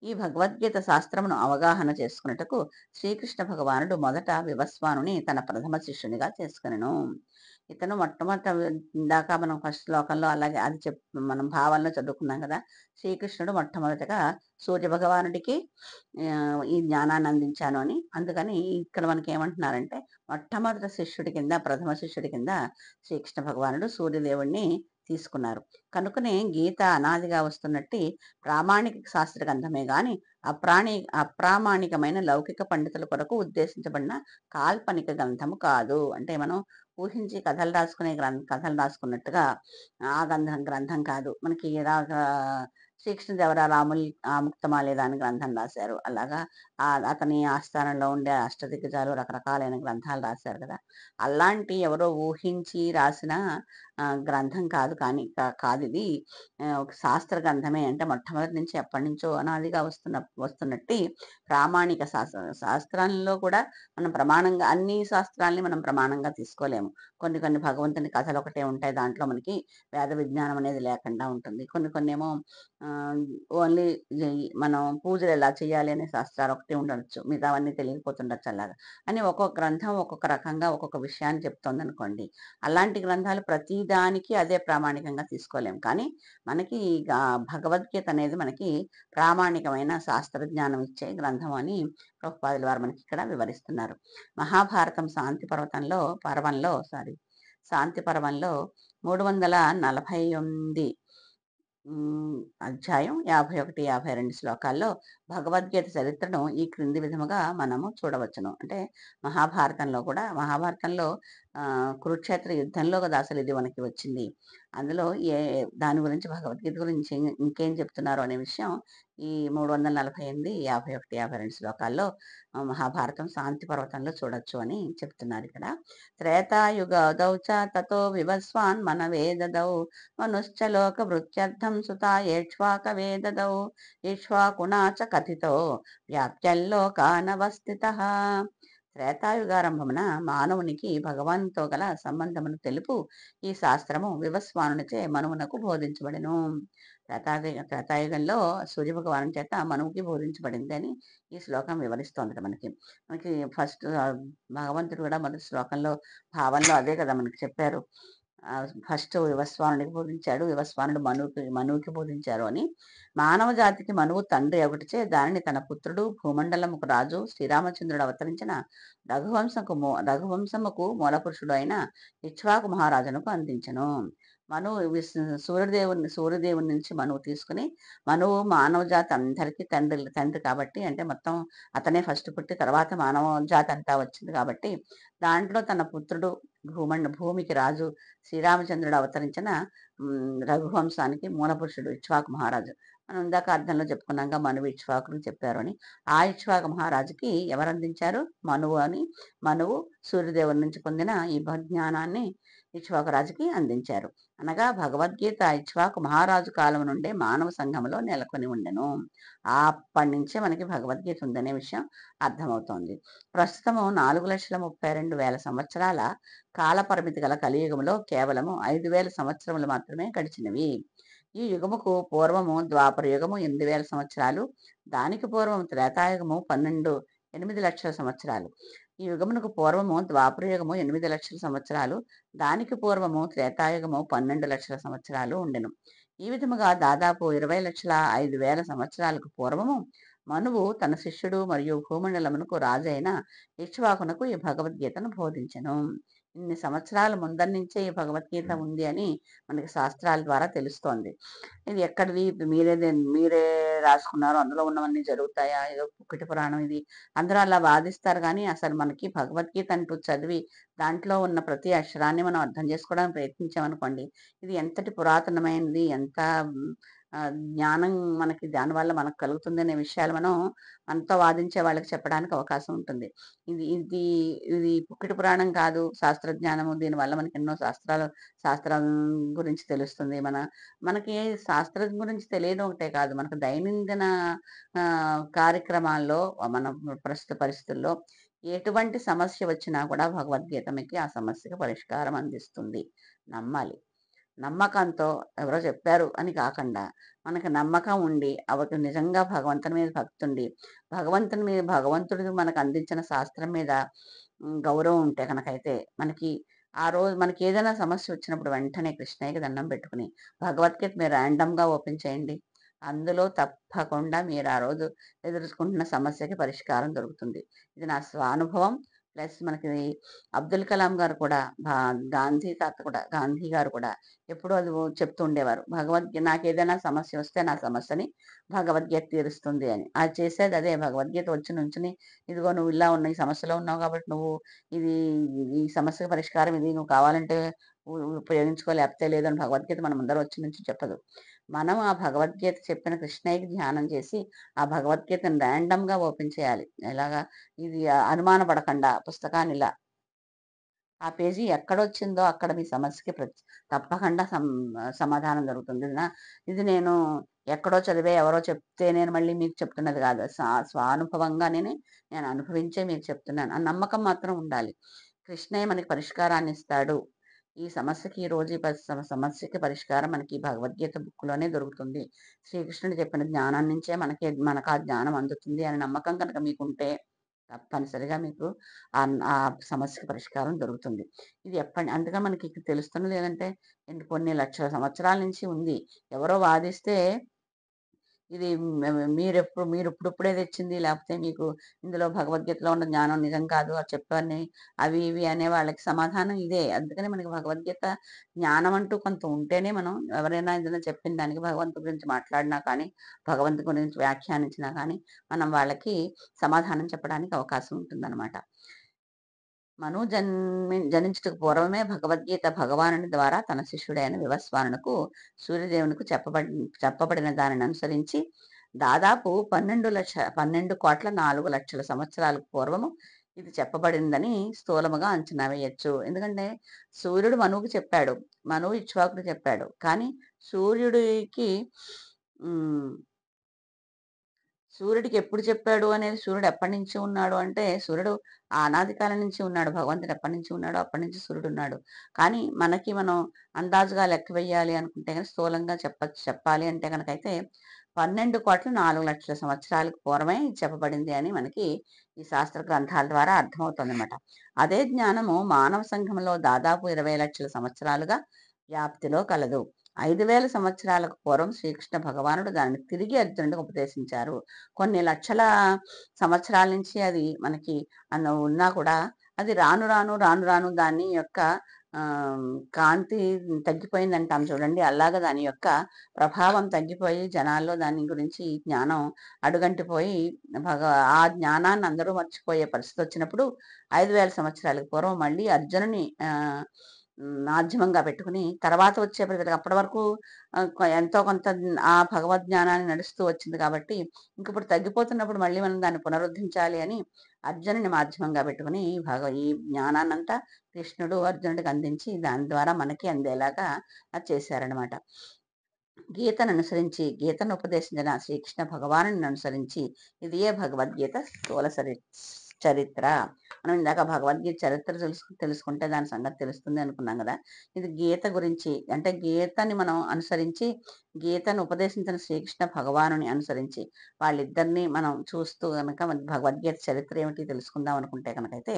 ఈ భగవద్గీత శాస్త్రమును అవగాహన చేసుకున్నటకు శ్రీకృష్ణ భగవానుడు మొదట వివస్వానుని తన ప్రథమ శిష్యునిగా చేసుకునెను. ఇతను మొట్టమొదట ఇందాక మనం ఫస్ట్ శ్లోకంలో అలాగే అది మనం భావనలో చదువుకున్నాం కదా. శ్రీకృష్ణుడు మొట్టమొదటగా సూర్య భగవానుడికి ఈ జ్ఞానాన్ని అందించాను అని. అందుకని ఇక్కడ మనకి ఏమంటున్నారంటే మొట్టమొదటి శిష్యుడి కింద, ప్రథమ శిష్యుడి కింద శ్రీకృష్ణ భగవానుడు సూర్యదేవుణ్ణి తీసుకున్నారు. కనుకనే గీత అనాదిగా వస్తున్నట్టి ప్రామాణిక శాస్త్ర గ్రంథమే గాని అప్రామాణికమైన లౌకిక పండితుల కొరకు ఉద్దేశించబడిన కాల్పనిక గ్రంథము కాదు. అంటే మనం ఊహించి కథలు రాసుకున్నట్టుగా ఆ గ్రంథం కాదు. మనకి శ్రీకృష్ణదేవరాయలు ఆముక్తమాల్యద అని గ్రంథం రాశారు. అలాగా అతని ఆస్థానంలో ఉండే అష్టదిగ్గజాలు రకరకాలైన గ్రంథాలు రాశారు కదా. అలాంటి ఎవరో ఊహించి రాసిన గ్రంథం కాదు ఇది. ఒక శాస్త్ర గ్రంథమే. అంటే మొట్టమొదటి నుంచి ఎప్పటి నుంచో అనాదిగా వస్తున్నట్టి ప్రామాణిక శాస్త్రాల్లో కూడా మనం ప్రమాణంగా అన్ని శాస్త్రాలని మనం ప్రమాణంగా తీసుకోలేము. కొన్ని భగవంతుని కథలు ఒకటే ఉంటాయి. దాంట్లో మనకి వేద విజ్ఞానం అనేది లేకుండా ఉంటుంది. కొన్ని ఏమో ఓన్లీ మనం పూజలు ఎలా చేయాలి అనే శాస్త్రాలు ఒకటి ఉండొచ్చు. మిగతావన్నీ తెలియకపోతుండొచ్చు. అలాగా అని ఒక్కొక్క గ్రంథం ఒక్కొక్క రకంగా ఒక్కొక్క విషయాన్ని చెప్తోంది అనుకోండి. అలాంటి గ్రంథాలు ప్రతి దానికి అదే ప్రామాణికంగా తీసుకోలేం. కానీ మనకి భగవద్గీత అనేది మనకి ప్రామాణికమైన శాస్త్ర జ్ఞానం ఇచ్చే గ్రంథం అని ప్రభుపాదుల వారు మనకి ఇక్కడ వివరిస్తున్నారు. మహాభారతం శాంతి పర్వంలో 348 అధ్యాయం 51, 52 శ్లోకాల్లో భగవద్గీత చరిత్రను ఈ క్రింది విధముగా మనము చూడవచ్చును. అంటే మహాభారతంలో కురుక్షేత్ర యుద్ధంలో కదా అసలు ఇది మనకి వచ్చింది. అందులో దాని గురించి భగవద్గీత గురించి ఇంకేం చెప్తున్నారు అనే విషయం ఈ 348, 51, 52 శ్లోకాల్లో మహాభారతం శాంతి పర్వతంలో చూడొచ్చు అని చెప్తున్నారు ఇక్కడ. త్రేతాయుగౌ చ తతో వివస్వాన్ మన వేదదౌ మనుశ్చ లోక భృత్యర్థం సుతాయేక్ష్వాక వేదదౌ ఇక్ష్వాకుణా చ కథితో వ్యాప్త్యల్లోకానవస్థితః. త్రేతాయుగారంభమున మానవునికి భగవాన్తో గల సంబంధమును తెలుపు ఈ శాస్త్రము వివస్వానునిచే మనువునకు బోధించబడెను. త్రేతాయుగంలో సూర్యభగవాను చేత మనువుకి బోధించబడింది అని ఈ శ్లోకం వివరిస్తోంది మనకి ఫస్ట్ భగవంతుడు కూడా మొదటి శ్లోకంలో భావంలో అదే కదా మనకి చెప్పారు. ఫస్ట్ వివస్వానుడికి బోధించాడు. వివస్వానుడు మనువుకి బోధించారు అని. మానవ జాతికి మనువు తండ్రి ఒకటిచే దానిని తన పుత్రుడు భూమండలముకు రాజు శ్రీరామచంద్రుడు అవతరించిన రఘువంశముకు మూలపురుషుడు అయిన ఇక్ష్వాకు మహారాజునకు అందించెను. మనువు సూర్యదేవుని నుంచి మనువు తీసుకుని, మనువు మానవ జాతి అందరికీ తండ్రి కాబట్టి, అంటే మొత్తం అతనే ఫస్ట్ పుట్టి తర్వాత మానవ జాతి అంతా వచ్చింది కాబట్టి, దాంట్లో తన పుత్రుడు భూమికి రాజు శ్రీరామచంద్రుడు అవతరించిన రఘువంశానికి మూలపురుషుడు ఇక్ష్వాకు మహారాజు. మనం ఇందాక అర్థంలో చెప్పుకున్నాక మనువు ఇక్ష్వాకులు చెప్పారు అని. ఆ ఇక్ష్వాకు మహారాజుకి ఎవరు అందించారు? మనువు అని. మనువు సూర్యదేవుని నుంచి పొందిన ఈ జ్ఞానాన్ని ఇక్ష్వాకు రాజుకి అందించారు. అనగా భగవద్గీత ఇక్ష్వాకు మహారాజు కాలం నుండే మానవ సంఘంలో నెలకొని ఉండెను. అప్పటి నుంచే మనకి భగవద్గీత ఉందనే విషయం అర్థమవుతోంది. ప్రస్తుతము 4,32,000 సంవత్సరాల కాల పరిమితి గల కలియుగంలో కేవలము 5,000 సంవత్సరములు మాత్రమే గడిచినవి. ఈ యుగముకు పూర్వము ద్వాపర యుగము 8,000 సంవత్సరాలు, దానికి పూర్వము త్రేతాయుగము 8 లక్షల సంవత్సరాలు. ఈ యుగమునకు పూర్వము ద్వాపర యుగము 8 లక్షల సంవత్సరాలు, దానికి పూర్వము త్రేతాయుగము 12 లక్షల సంవత్సరాలు ఉండెను. ఈ విధముగా దాదాపు 20,05,000 సంవత్సరాలకు పూర్వము మనువు తన శిష్యుడు మరియు భూమండలమునకు రాజైన ఇక్ష్వాకునకు ఈ భగవద్గీతను బోధించెను. ఇన్ని సంవత్సరాల ముందర నుంచే ఈ భగవద్గీత ఉంది అని మనకి శాస్త్రాల ద్వారా తెలుస్తోంది. ఇది ఎక్కడిది? మీరే రాసుకున్నారు, అందులో ఉన్నవన్నీ జరుగుతాయా, ఏదో పుక్కిటి పురాణం ఇది, అందరూ అలా వాదిస్తారు. కానీ అసలు మనకి భగవద్గీత అంటూ చదివి దాంట్లో ఉన్న ప్రతి అక్షరాన్ని మనం అర్థం చేసుకోవడానికి ప్రయత్నించామనుకోండి, ఇది ఎంతటి పురాతనమైనది, ఎంత జ్ఞానం మనకి దానివల్ల మనకు కలుగుతుంది అనే విషయాలు మనం మనతో వాదించే వాళ్ళకి చెప్పడానికి అవకాశం ఉంటుంది. ఇది ఇది ఇది పుక్కిటి పురాణం కాదు, శాస్త్రజ్ఞానము. దీనివల్ల మనకి ఎన్నో శాస్త్రం గురించి తెలుస్తుంది. మనకి శాస్త్రం గురించి తెలియడం ఒకటే కాదు, మనకు దైనందిన కార్యక్రమాల్లో మన ప్రస్తుత పరిస్థితుల్లో ఎటువంటి సమస్య వచ్చినా కూడా భగవద్గీత మీకు ఆ సమస్యకు పరిష్కారం అందిస్తుంది. నమ్మాలి. నమ్మకంతో ఎవరో చెప్పారు అని కాకుండా, మనకు నమ్మకం ఉండి అవకి నిజంగా భగవంతుని మీద భక్తి ఉండి, భగవంతుడు మనకు అందించిన శాస్త్రం మీద గౌరవం ఉంటే కనుకైతే మనకి ఆ రోజు మనకి ఏదైనా సమస్య వచ్చినప్పుడు వెంటనే కృష్ణయ్యకి దండం పెట్టుకుని భగవద్గీత మీరు ర్యాండమ్గా ఓపెన్ చేయండి. అందులో తప్పకుండా మీరు ఆ రోజు ఎదుర్కొంటున్న సమస్యకి పరిష్కారం దొరుకుతుంది. ఇది నా స్వానుభవం. ప్లస్ మనకి అబ్దుల్ కలాం గారు కూడా, గాంధీ గారు కూడా ఎప్పుడూ అది చెప్తూ ఉండేవారు. నాకు ఏదైనా సమస్య వస్తే నా సమస్యని భగవద్గీత తీరుస్తుంది అని. అది చేసేది అదే. భగవద్గీత వచ్చి నుంచుని, ఇదిగో నువ్వు ఇలా ఉన్న ఈ సమస్యలో ఉన్నావు కాబట్టి నువ్వు ఇది ఈ సమస్యకు పరిష్కారం ఇది, నువ్వు కావాలంటే ఉపయోగించుకో, లేకపోతే లేదని భగవద్గీత మన ముందర వచ్చి నుంచి చెప్పదు. మనం ఆ భగవద్గీత చెప్పిన కృష్ణయ్యకి ధ్యానం చేసి ఆ భగవద్గీతను ర్యాండమ్గా ఓపెన్ చేయాలి. ఎలాగా? ఇది అనుమాన పడకుండా పుస్తకాన్ని ఇలా ఆ పేజీ ఎక్కడొచ్చిందో అక్కడ మీ సమస్యకి తప్పకుండా సమాధానం దొరుకుతుంది. ఇది నేను ఎక్కడో చదివే ఎవరో చెప్తే నేను మళ్ళీ మీకు చెప్తున్నది కాదు. స్వానుభవంగానే నేను అనుభవించే మీకు చెప్తున్నాను. ఆ నమ్మకం మాత్రం ఉండాలి. కృష్ణయ్య మనకి పరిష్కారాన్ని ఇస్తాడు. ఈ సమస్యకి సమస్యకి పరిష్కారం మనకి భగవద్గీత బుక్లోనే దొరుకుతుంది. శ్రీకృష్ణుడు చెప్పిన జ్ఞానం నుంచే మనకు ఆ జ్ఞానం అందుతుంది అనే నమ్మకం కనుక మీకుంటే తప్పనిసరిగా మీకు ఆ సమస్యకి పరిష్కారం దొరుకుతుంది. ఇది అందుకని మనకి తెలుస్తున్నది ఏంటంటే, కొన్ని లక్షల సంవత్సరాల నుంచి ఉంది. ఎవరో వాదిస్తే ఇది మీరు ఇప్పుడిప్పుడే తెచ్చింది, లేకపోతే మీకు ఇందులో భగవద్గీతలో ఉన్న జ్ఞానం నిజం కాదు, అది చెప్పని అవి ఇవి అనే వాళ్ళకి సమాధానం ఇదే. అందుకని మనకి భగవద్గీత జ్ఞానం అంటూ కొంత ఉంటేనే మనం ఎవరైనా ఏదైనా చెప్పిన దానికి భగవంతుడి గురించి మాట్లాడినా కానీ, భగవంతుడి గురించి వ్యాఖ్యానించినా కానీ మనం వాళ్ళకి సమాధానం చెప్పడానికి అవకాశం ఉంటుందన్నమాట. మను జనించుటకు పూర్వమే భగవద్గీత భగవానుని ద్వారా తన శిష్యుడైన వివస్వానునకు సూర్యదేవునికి చెప్పబడిన దానిని అనుసరించి దాదాపు 12,04,00,000 సంవత్సరాలకు పూర్వము ఇది చెప్పబడిందని స్థూలముగా అంచనా వేయచ్చు. ఎందుకంటే సూర్యుడు మనువుకు చెప్పాడు, మనువు ఇక్ష్వాకుడు చెప్పాడు. కానీ సూర్యుడికి సూర్యుడికి ఎప్పుడు చెప్పాడు అనేది, సూర్యుడు ఎప్పటి నుంచి ఉన్నాడు అంటే, సూర్యుడు ఆ అనాది కాలం నుంచి ఉన్నాడు. భగవంతుడు ఎప్పటి నుంచి ఉన్నాడో అప్పటి నుంచి సూర్యుడు ఉన్నాడు. కానీ మనం అందాజుగా లెక్క వేయాలి అనుకుంటే కనుక, స్థూలంగా చెప్పాలి అంటే కనుకైతే 12,04,00,000 సంవత్సరాలకు పూర్వమే ఇది చెప్పబడింది అని మనకి ఈ శాస్త్ర గ్రంథాల ద్వారా అర్థమవుతుందన్నమాట. అదే జ్ఞానము మానవ సంఘంలో దాదాపు 20,00,000 సంవత్సరాలుగా వ్యాప్తిలో కలదు. 5,000 సంవత్సరాలకు పూర్వం శ్రీకృష్ణ భగవానుడు దానిని తిరిగి అర్జునుడికి ఉపదేశించారు. కొన్ని లక్షల సంవత్సరాల నుంచి అది మనకి ఉన్నా కూడా అది రాను రాను రాను రాను దాని యొక్క కాంతి తగ్గిపోయిందంటాం చూడండి. అలాగా దాని యొక్క ప్రభావం తగ్గిపోయి జనాల్లో దాని గురించి జ్ఞానం అడుగంటిపోయి భగ ఆ జ్ఞానాన్ని అందరూ మర్చిపోయే పరిస్థితి వచ్చినప్పుడు 5,000 సంవత్సరాలకు పూర్వం మళ్ళీ అర్జునుని మాధ్యమంగా పెట్టుకుని తర్వాత వచ్చే ప్రజలకు అప్పటి వరకు ఎంతో కొంత ఆ భగవద్ జ్ఞానాన్ని నడుస్తూ వచ్చింది కాబట్టి ఇంకప్పుడు తగ్గిపోతున్నప్పుడు మళ్ళీ మనం దాన్ని పునరుద్ధరించాలి అని అర్జునుని మాధ్యమంగా పెట్టుకుని ఈ జ్ఞానాన్నంతా కృష్ణుడు అర్జునుడికి అందించి దాని ద్వారా మనకి అందేలాగా అది చేశారనమాట. గీతను ఉపదేశించిన శ్రీకృష్ణ భగవాను అనుసరించి ఇదియే భగవద్గీత స్థూల చరిత్ర. మనం ఇందాక భగవద్గీత చరిత్ర తెలుసుకుంటే దాని సంగతి తెలుస్తుంది అనుకున్నాం కదా. ఇది గీత గురించి, అంటే గీతని మనం అనుసరించి, గీతను ఉపదేశించిన శ్రీకృష్ణ భగవానుని అనుసరించి వాళ్ళిద్దరిని మనం చూస్తూ కనుక భగవద్గీత చరిత్ర ఏమిటి తెలుసుకుందాం అనుకుంటే కనుకైతే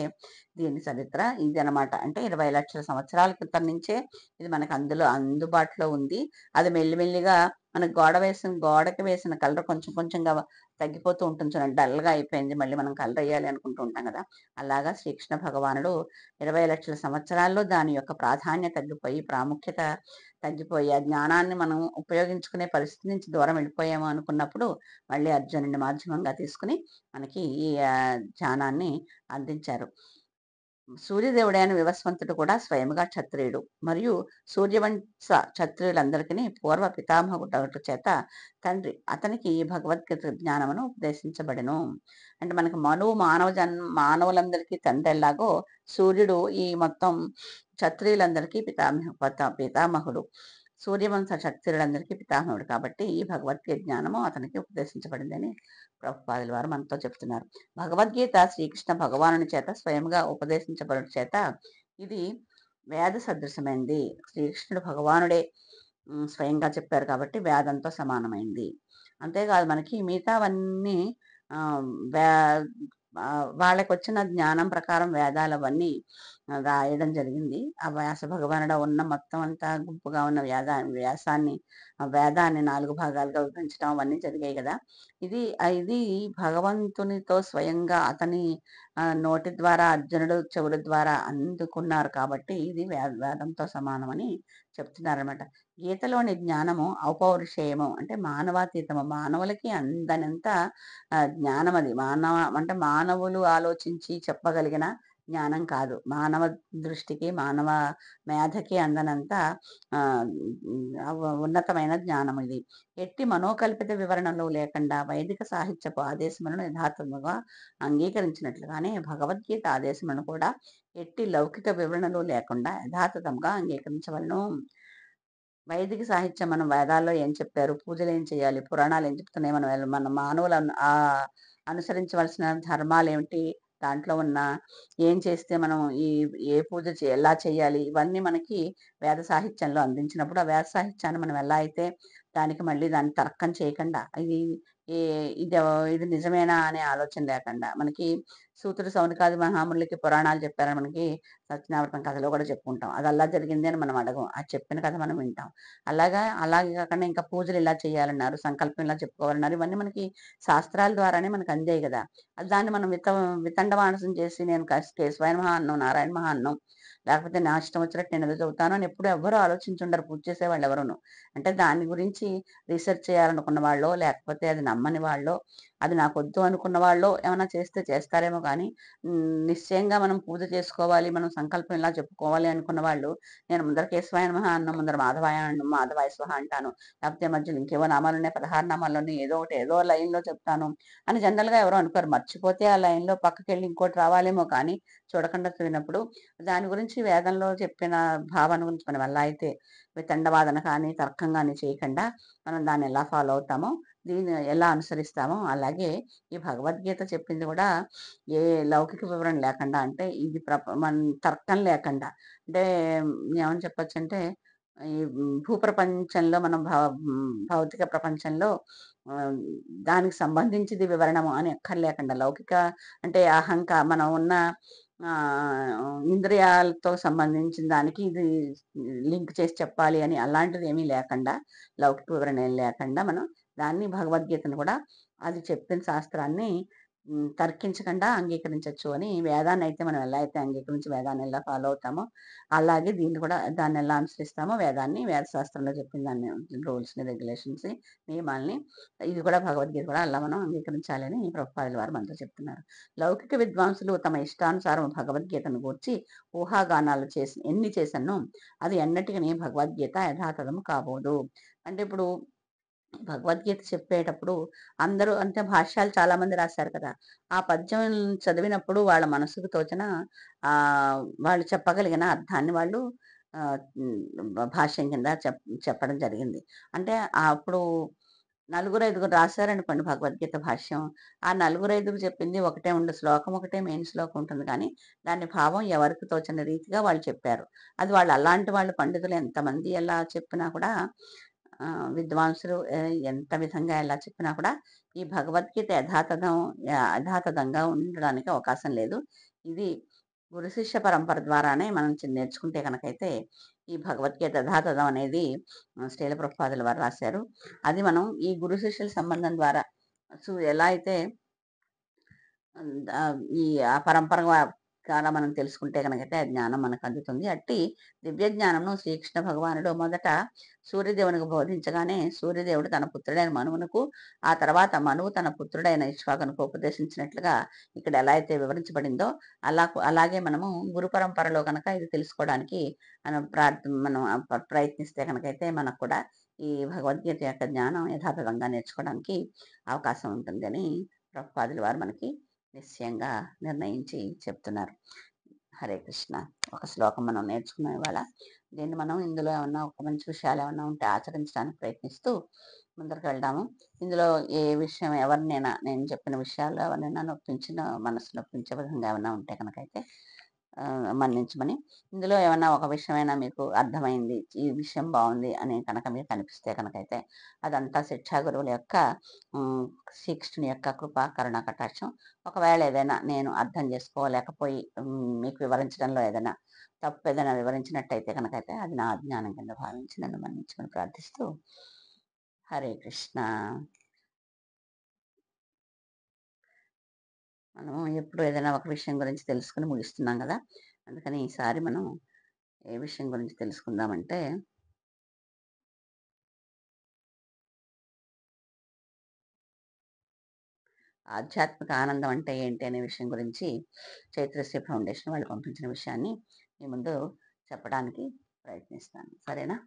దీని చరిత్ర ఇది అనమాట. అంటే 20,00,000 సంవత్సరాల క్రితం నుంచే ఇది మనకు అందుబాటులో ఉంది. అది మెల్లిమెల్లిగా మన గోడకి వేసిన కలర్ కొంచెం కొంచెంగా తగ్గిపోతూ ఉంటుంది చూడండి. డల్‌గా అయిపోయింది. మళ్ళీ మనం కలర్ ఎయ్యాలి అనుకుంటూ ఉంటాం కదా. అలాగా శ్రీకృష్ణ భగవానుడు 20,00,000 సంవత్సరాల్లో దాని యొక్క ప్రాధాన్యత తగ్గిపోయి, ప్రాముఖ్యత తగ్గిపోయి, ఆ జ్ఞానాన్ని మనం ఉపయోగించుకునే పరిస్థితి నుంచి దూరం వెళ్ళిపోయాము అనుకున్నప్పుడు మళ్ళీ అర్జునుడిని మాధ్యమంగా తీసుకుని మనకి ఈ జ్ఞానాన్ని అందించారు. సూర్యదేవుడైన వివస్వంతుడు కూడా స్వయముగా క్షత్రియుడు మరియు సూర్యవంశ క్షత్రియులందరికీ పూర్వ పితామహుడు చేత తండ్రి అతనికి భగవద్గీత జ్ఞానమును ఉపదేశించబడెను. అంటే మనకి మానవులందరికీ తండ్రి ఎలాగో సూర్యుడు ఈ మొత్తం క్షత్రియులందరికీ పితామహుడు. సూర్యవంశ క్షత్రియులందరికీ పితామహుడు కాబట్టి ఈ భగవద్గీత జ్ఞానము అతనికి ఉపదేశించబడిందని ప్రభుపాదుల వారు మనతో చెప్తున్నారు. భగవద్గీత శ్రీకృష్ణ భగవానుని చేత స్వయంగా ఉపదేశించబడుట చేత ఇది వేద సదృశమైంది. శ్రీకృష్ణుడు భగవానుడే స్వయంగా చెప్పారు కాబట్టి వేదంతో సమానమైంది. అంతేకాదు మనకి మిగతావన్నీ వాళ్ళకి వచ్చిన జ్ఞానం ప్రకారం వేదాలవన్నీ రాయడం జరిగింది. ఆ వ్యాస భగవానుడు ఉన్న మొత్తం అంతా గుంపుగా ఉన్న వేదాన్ని 4 భాగాలుగా విభజించడం అవన్నీ జరిగాయి కదా. ఇది భగవంతునితో స్వయంగా అతని నోటి ద్వారా అర్జునుడు చెవుల ద్వారా అందుకున్నారు కాబట్టి ఇది వేదంతో సమానమని చెప్తున్నారనమాట. గీతలోని జ్ఞానము ఔపౌరుషేయము అంటే మానవాతీతము, మానవులకి అందనంత జ్ఞానం అది. మానవులు ఆలోచించి చెప్పగలిగిన జ్ఞానం కాదు. మానవ దృష్టికి, మానవ మేధకి అందనంత ఉన్నతమైన జ్ఞానం ఇది. ఎట్టి మనోకల్పిత వివరణలు లేకుండా వైదిక సాహిత్యపు ఆదేశములను యథార్థముగా అంగీకరించినట్లుగానే భగవద్గీత ఆదేశములను కూడా ఎట్టి లౌకిక వివరణలు లేకుండా యథాతథంగా అంగీకరించవలను. వైదిక సాహిత్యం మనం వేదాల్లో ఏం చెప్పారు, పూజలు ఏం చేయాలి, పురాణాలు ఏం చెప్తున్నాయి, మన మానవులు అనుసరించవలసిన ధర్మాలు ఏమిటి, దాంట్లో ఉన్న ఏం చేస్తే మనం ఏ పూజ ఎలా చేయాలి, ఇవన్నీ మనకి వేద సాహిత్యంలో అందించినప్పుడు ఆ వేద సాహిత్యాన్ని మనం ఎలా అయితే దానికి మళ్ళీ దాన్ని తర్కం చేయకుండా ఇది ఇది ఇది నిజమేనా అనే ఆలోచన లేకుండా మనకి సూతుడు సౌనకాది మహామునులకి పురాణాలు చెప్పారని మనకి సత్యనారాయణ కథలో కూడా చెప్పుకుంటాం. అది అలా జరిగింది అని మనం అడగం. అది చెప్పిన కథ మనం వింటాం. అలాగే కాకుండా ఇంకా పూజలు ఇలా చేయాలన్నారు, సంకల్పం ఇలా చెప్పుకోవాలన్నారు, ఇవన్నీ మనకి శాస్త్రాల ద్వారానే మనకు అందాయి కదా. దాన్ని మనం వితండవానసం చేసి నేను కేశవాయ మహా అన్నం, నారాయణ మహా అన్నం, లేకపోతే నా ఇష్టం వచ్చినట్టు నేను ఏదో చదువుతాను అని ఎప్పుడు ఎవరు ఆలోచించుండరు పూజ చేసేవాళ్ళు ఎవరును. అంటే దాని గురించి రీసెర్చ్ చేయాలనుకున్న వాళ్ళు, లేకపోతే అది నమ్మని వాళ్ళు, అది నాకు వద్దు అనుకున్న వాళ్ళు ఏమైనా చేస్తే చేస్తారేమో కానీ నిశ్చయంగా మనం పూజ చేసుకోవాలి, మనం సంకల్పం ఇలా చెప్పుకోవాలి అనుకున్న వాళ్ళు నేను ముందర కేశవాయ నమః అన్నం, ముందర మాధవాయ స్వహ అంటాను, లేకపోతే మధ్యలో ఇంకేవో నామాలు ఉన్నాయి, 16 నామాల్లోని ఏదో లైన్లో చెప్తాను అని జనరల్గా ఎవరో అనుకోరు. మర్చిపోతే ఆ లైన్లో పక్కకి వెళ్ళి ఇంకోటి రావాలేమో కానీ చూడకుండా చదివినప్పుడు దాని గురించి వేదంలో చెప్పిన భావన గురించి మనం ఎలా అయితే వితండవాదన కానీ తర్కం కానీ చేయకుండా మనం దాన్ని ఎలా ఫాలో అవుతామో, దీన్ని ఎలా అనుసరిస్తామో అలాగే ఈ భగవద్గీత చెప్పింది కూడా ఏ లౌకిక వివరణ లేకుండా, అంటే ఇది మన తర్కం లేకుండా, అంటే ఏమని చెప్పొచ్చు అంటే ఈ భూప్రపంచంలో మనం భౌతిక ప్రపంచంలో ఆహ్, దానికి సంబంధించింది వివరణము అని అక్కర్లేకుండా లౌకిక అంటే మనం ఉన్న ఇంద్రియాలతో సంబంధించిన దానికి ఇది లింక్ చేసి చెప్పాలి అని అలాంటిదేమీ లేకుండా, లౌకిక వివరణ ఏం లేకుండా మనం దాన్ని భగవద్గీతను కూడా అది చెప్పిన శాస్త్రాన్ని తర్కించకుండా అంగీకరించొచ్చు అని వేదాన్నయితే మనం ఎలా అయితే అంగీకరించి వేదాన్ని ఎలా ఫాలో అవుతామో అలాగే దీన్ని కూడా దాన్ని ఎలా అనుసరిస్తామో వేదాన్ని, వేద శాస్త్రంలో చెప్పిన దాన్ని రూల్స్‌ని, రెగ్యులేషన్స్‌ని, నియమాల్ని ఇది కూడా భగవద్గీత కూడా అలా మనం అంగీకరించాలని ప్రభుపాదుల వారు మనతో చెప్తున్నారు. లౌకిక విద్వాంసులు తమ ఇష్టానుసారం భగవద్గీతను గూర్చి ఊహాగానాలు ఎన్ని చేసినను అది ఎన్నటికిని భగవద్గీత యథాతథము కాబోదు. అంటే ఇప్పుడు భగవద్గీత చెప్పేటప్పుడు అందరూ అంటే భాష్యాలు చాలా మంది రాశారు కదా! ఆ పద్యం చదివినప్పుడు వాళ్ళ మనసుకు తోచిన వాళ్ళు చెప్పగలిగిన అర్థాన్ని వాళ్ళు భాష్యం కింద చెప్పడం జరిగింది. అంటే అప్పుడు నలుగురు, ఐదుగురు రాశారనుకోండి భగవద్గీత భాష్యం. ఆ నలుగురు, ఐదుగురు చెప్పింది ఒకటే శ్లోకం ఒకటే మెయిన్ శ్లోకం ఉంటుంది కానీ, దాని భావం ఎవరికి తోచిన రీతిగా వాళ్ళు చెప్పారు. అది వాళ్ళు అలాంటి వాళ్ళు పండితులు ఎంతమంది ఎలా చెప్పినా కూడా విద్వాంసులు ఎంత విధంగా ఎలా చెప్పినా కూడా ఈ భగవద్గీత యథాతథంగా ఉండడానికి అవకాశం లేదు. ఇది గురు శిష్య పరంపర ద్వారానే మనం నేర్చుకుంటే కనుకైతే ఈ భగవద్గీత యథాతథం అనేది శ్రీల ప్రభుపాదుల వారు రాశారు. అది మనం ఈ గురు శిష్యుల సంబంధం ద్వారా ఎలా అయితే ఈ ఆ పరంపర ద్వారా మనం తెలుసుకుంటే కనుకైతే ఆ జ్ఞానం మనకు అందుతుంది. అట్టి దివ్య జ్ఞానమును శ్రీకృష్ణ భగవానుడు మొదట సూర్యదేవునికి బోధించగానే సూర్యదేవుడు తన పుత్రుడైన మనువునకు, ఆ తర్వాత మనువు తన పుత్రుడైన ఇక్ష్వాకునకు ఉపదేశించినట్లుగా ఇక్కడ ఎలా అయితే వివరించబడిందో అలాగే మనము గురు పరంపరలో కనుక ఇది తెలుసుకోవడానికి మనం ప్రయత్నిస్తే కనుకైతే మనకు కూడా ఈ భగవద్గీత యొక్క జ్ఞానం యథాతథంగా నేర్చుకోవడానికి అవకాశం ఉంటుంది అని ప్రభుపాదుల వారు మనకి నిశ్చయంగా నిర్ణయించి చెప్తున్నారు. హరే కృష్ణ. ఒక శ్లోకం మనం నేర్చుకున్నాం ఇవాళ. దీన్ని మనం ఇందులో ఏమన్నా ఒక మంచి విషయాలు ఏమన్నా ఉంటే ఆచరించడానికి ప్రయత్నిస్తూ ముందరకు వెళ్దాము. ఇందులో ఏ విషయం ఎవరినైనా నేను చెప్పిన విషయాలు ఎవరినైనా మనసు నొప్పించే విధంగా ఏమన్నా ఉంటే కనుకైతే మన్నించమని. ఇందులో ఏమన్నా ఒక విషయమైనా మీకు అర్థమైంది, ఈ విషయం బాగుంది అని కనుక మీకు కనిపిస్తే కనుకైతే అదంతా శిక్షా గురువుల యొక్క శ్రీకృష్ణుని యొక్క కృపా కరుణ కటాక్షం. ఒకవేళ ఏదైనా నేను అర్థం చేసుకోలేకపోయి మీకు వివరించడంలో ఏదైనా తప్పు ఏదైనా వివరించినట్టయితే కనుకైతే అది నా అజ్ఞానం కింద భావించి నన్ను మన్నించమని ప్రార్థిస్తూ హరే కృష్ణ. మనం ఎప్పుడు ఏదైనా ఒక విషయం గురించి తెలుసుకుని ముగిస్తున్నాం కదా! అందుకని ఈసారి మనం ఏ విషయం గురించి తెలుసుకుందామంటే ఆధ్యాత్మిక ఆనందం అంటే ఏంటి అనే విషయం గురించి చైత్రశ్రీ ఫౌండేషన్ వాళ్ళు పంపించిన విషయాన్ని మీ ముందు చెప్పడానికి ప్రయత్నిస్తాను. సరేనా?